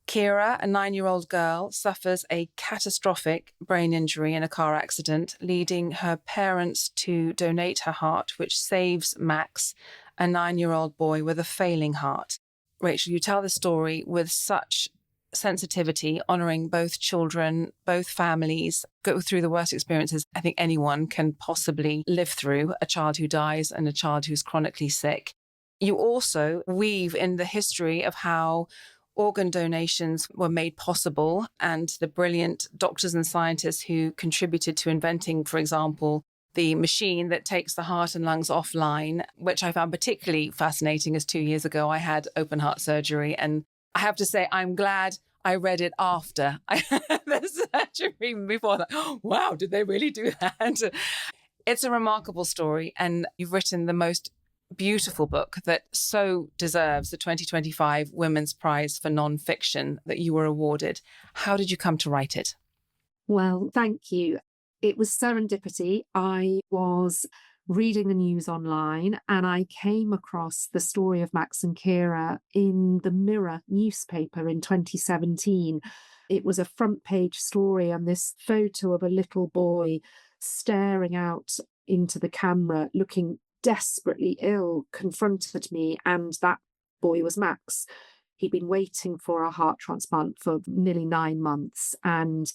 Kira, a 9-year-old girl, suffers a catastrophic brain injury in a car accident, leading her parents to donate her heart, which saves Max, a 9-year-old boy with a failing heart. Rachel, you tell the story with such sensitivity, honouring both children, both families, go through the worst experiences I think anyone can possibly live through, a child who dies and a child who's chronically sick. You also weave in the history of how organ donations were made possible and the brilliant doctors and scientists who contributed to inventing, for example, the machine that takes the heart and lungs offline, which I found particularly fascinating as 2 years ago I had open heart surgery. And I have to say, I'm glad I read it after I had the surgery before that. Wow, did they really do that? It's a remarkable story. And you've written the most beautiful book that so deserves the 2025 Women's Prize for Nonfiction that you were awarded. How did you come to write it? Well, thank you. It was serendipity. I was reading the news online and I came across the story of Max and Kira in the Mirror newspaper in 2017. It was a front page story, and this photo of a little boy staring out into the camera, looking desperately ill, confronted me, and that boy was Max. He'd been waiting for a heart transplant for nearly 9 months, and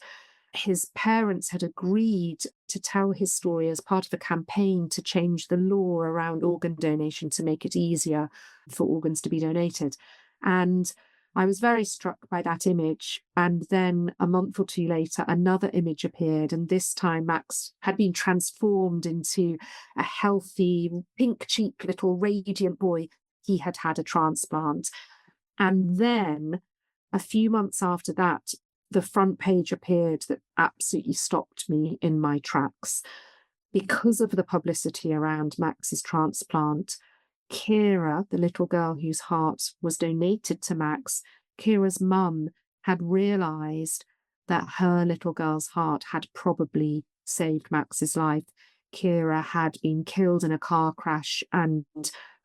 his parents had agreed to tell his story as part of a campaign to change the law around organ donation to make it easier for organs to be donated. And I was very struck by that image. And then a month or two later, another image appeared. And this time, Max had been transformed into a healthy, pink-cheeked little radiant boy. He had had a transplant. And then a few months after that, the front page appeared that absolutely stopped me in my tracks. Because of the publicity around Max's transplant, Kira, the little girl whose heart was donated to Max, Kira's mum had realised that her little girl's heart had probably saved Max's life. Kira had been killed in a car crash, and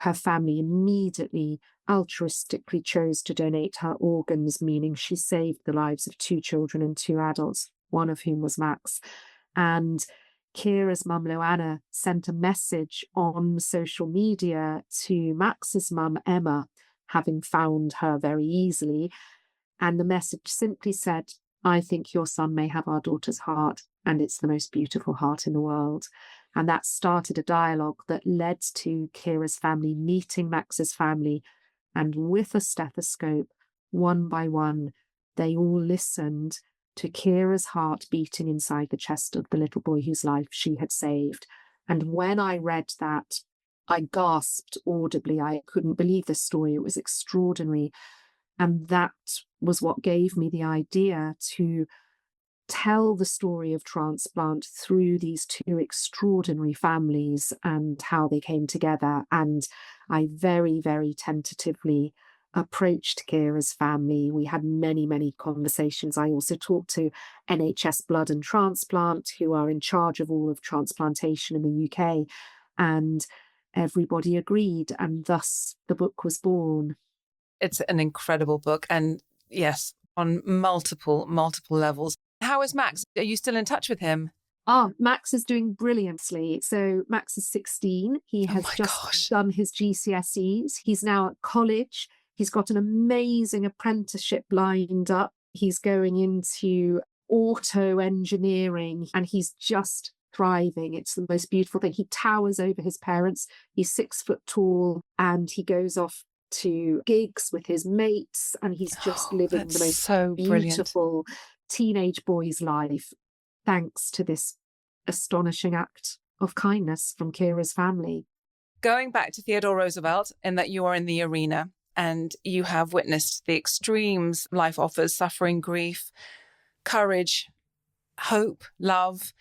her family immediately altruistically chose to donate her organs, meaning she saved the lives of 2 children and 2 adults, one of whom was Max. And Kira's mum, Loanna, sent a message on social media to Max's mum, Emma, having found her very easily. And the message simply said, "I think your son may have our daughter's heart." and it's the most beautiful heart in the world. And that started a dialogue that led to Kira's family meeting Max's family. And with a stethoscope, one by one, they all listened to Kira's heart beating inside the chest of the little boy whose life she had saved. And when I read that, I gasped audibly. I couldn't believe this story. It was extraordinary. And that was what gave me the idea to tell the story of transplant through these two extraordinary families and how they came together. And I very, very tentatively approached Kira's family. We had many, many conversations. I also talked to NHS Blood and Transplant, who are in charge of all of transplantation in the UK. And everybody agreed. And thus the book was born. It's an incredible book. And yes, on multiple levels. How is Max? Are you still in touch with him? Max is doing brilliantly. So Max is 16. He has done his GCSEs. He's now at college. He's got an amazing apprenticeship lined up. He's going into auto engineering and he's just thriving. It's the most beautiful thing. He towers over his parents. He's 6 foot tall and he goes off to gigs with his mates and he's just living the most beautiful teenage boy's life, thanks to this astonishing act of kindness from Kira's family. Going back to Theodore Roosevelt, in that you are in the arena and you have witnessed the extremes life offers, suffering, grief, courage, hope, love.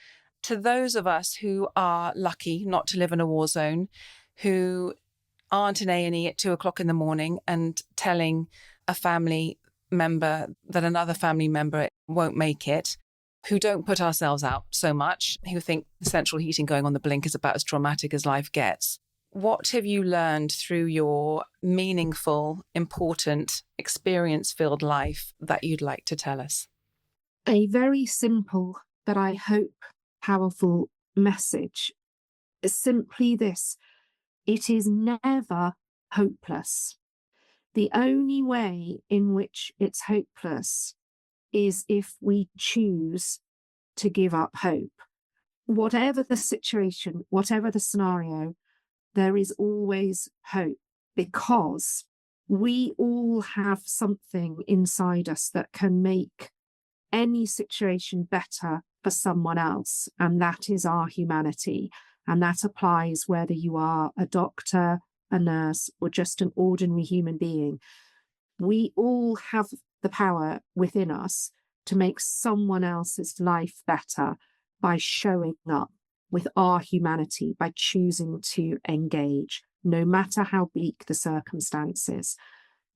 To those of us who are lucky not to live in a war zone, who aren't in A&E at 2:00 in the morning and telling a family member that another family member won't make it, who don't put ourselves out so much, who think the central heating going on the blink is about as traumatic as life gets. What have you learned through your meaningful, important, experience-filled life that you'd like to tell us? A very simple, but I hope powerful message is simply this: it is never hopeless. The only way in which it's hopeless is if we choose to give up hope. Whatever the situation, whatever the scenario, there is always hope, because we all have something inside us that can make any situation better for someone else, and that is our humanity. And that applies whether you are a doctor, a nurse, or just an ordinary human being. We all have the power within us to make someone else's life better by showing up with our humanity, by choosing to engage, no matter how bleak the circumstances.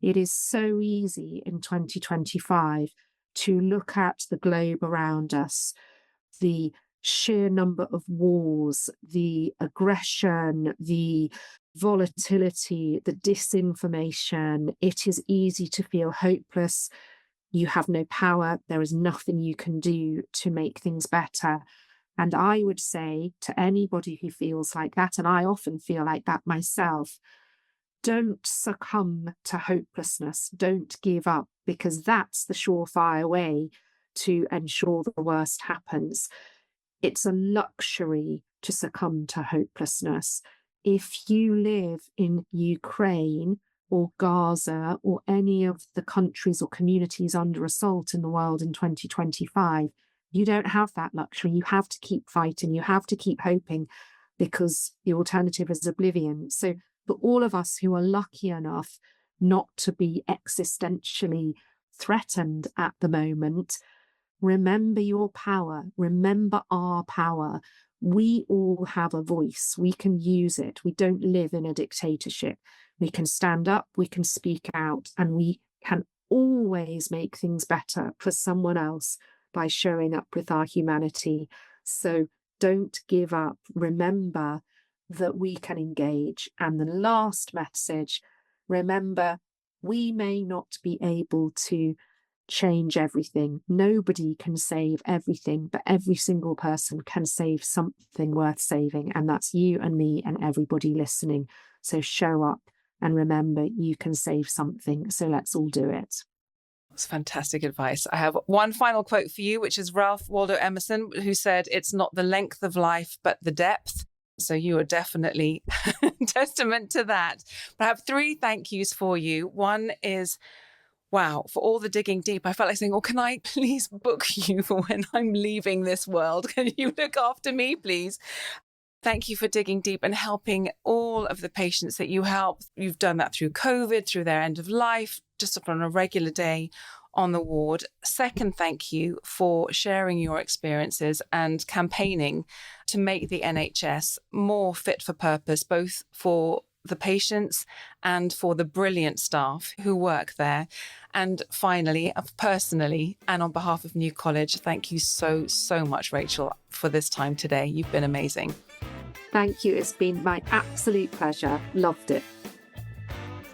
It is so easy in 2025 to look at the globe around us, the sheer number of wars, the aggression, the volatility, the disinformation. It is easy to feel hopeless. You have no power. There is nothing you can do to make things better. And I would say to anybody who feels like that, and I often feel like that myself, don't succumb to hopelessness. Don't give up, because that's the surefire way to ensure the worst happens. It's a luxury to succumb to hopelessness. If you live in Ukraine or Gaza or any of the countries or communities under assault in the world in 2025, you don't have that luxury. You have to keep fighting. You have to keep hoping, because the alternative is oblivion. So for all of us who are lucky enough not to be existentially threatened at the moment, remember your power. Remember our power. We all have a voice. We can use it. We don't live in a dictatorship. We can stand up, we can speak out, and we can always make things better for someone else by showing up with our humanity. So don't give up. Remember that we can engage. And the last message, remember, we may not be able to change everything. Nobody can save everything, but every single person can save something worth saving. And that's you and me and everybody listening. So show up and remember, you can save something. So let's all do it. That's fantastic advice. I have one final quote for you, which is Ralph Waldo Emerson, who said, "It's not the length of life, but the depth." So you are definitely testament to that. But I have 3 thank yous for you. One is, wow, for all the digging deep. I felt like saying, oh, can I please book you for when I'm leaving this world? Can you look after me, please? Thank you for digging deep and helping all of the patients that you help. You've done that through COVID, through their end of life, just on a regular day on the ward. Second, thank you for sharing your experiences and campaigning to make the NHS more fit for purpose, both for the patients and for the brilliant staff who work there. And finally, personally, and on behalf of New College, thank you so, so much, Rachel, for this time today. You've been amazing. Thank you. It's been my absolute pleasure. Loved it.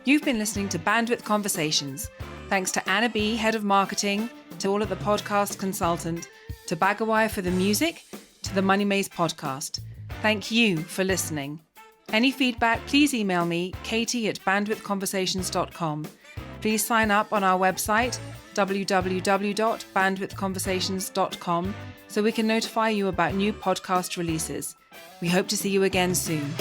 You've been listening to Bandwidth Conversations. Thanks to Anna B, Head of Marketing, to all of the podcast consultant, to Bagawire for the music, to the Money Maze podcast. Thank you for listening. Any feedback, please email me, katie@bandwidthconversations.com. Please sign up on our website, www.bandwidthconversations.com, so we can notify you about new podcast releases. We hope to see you again soon.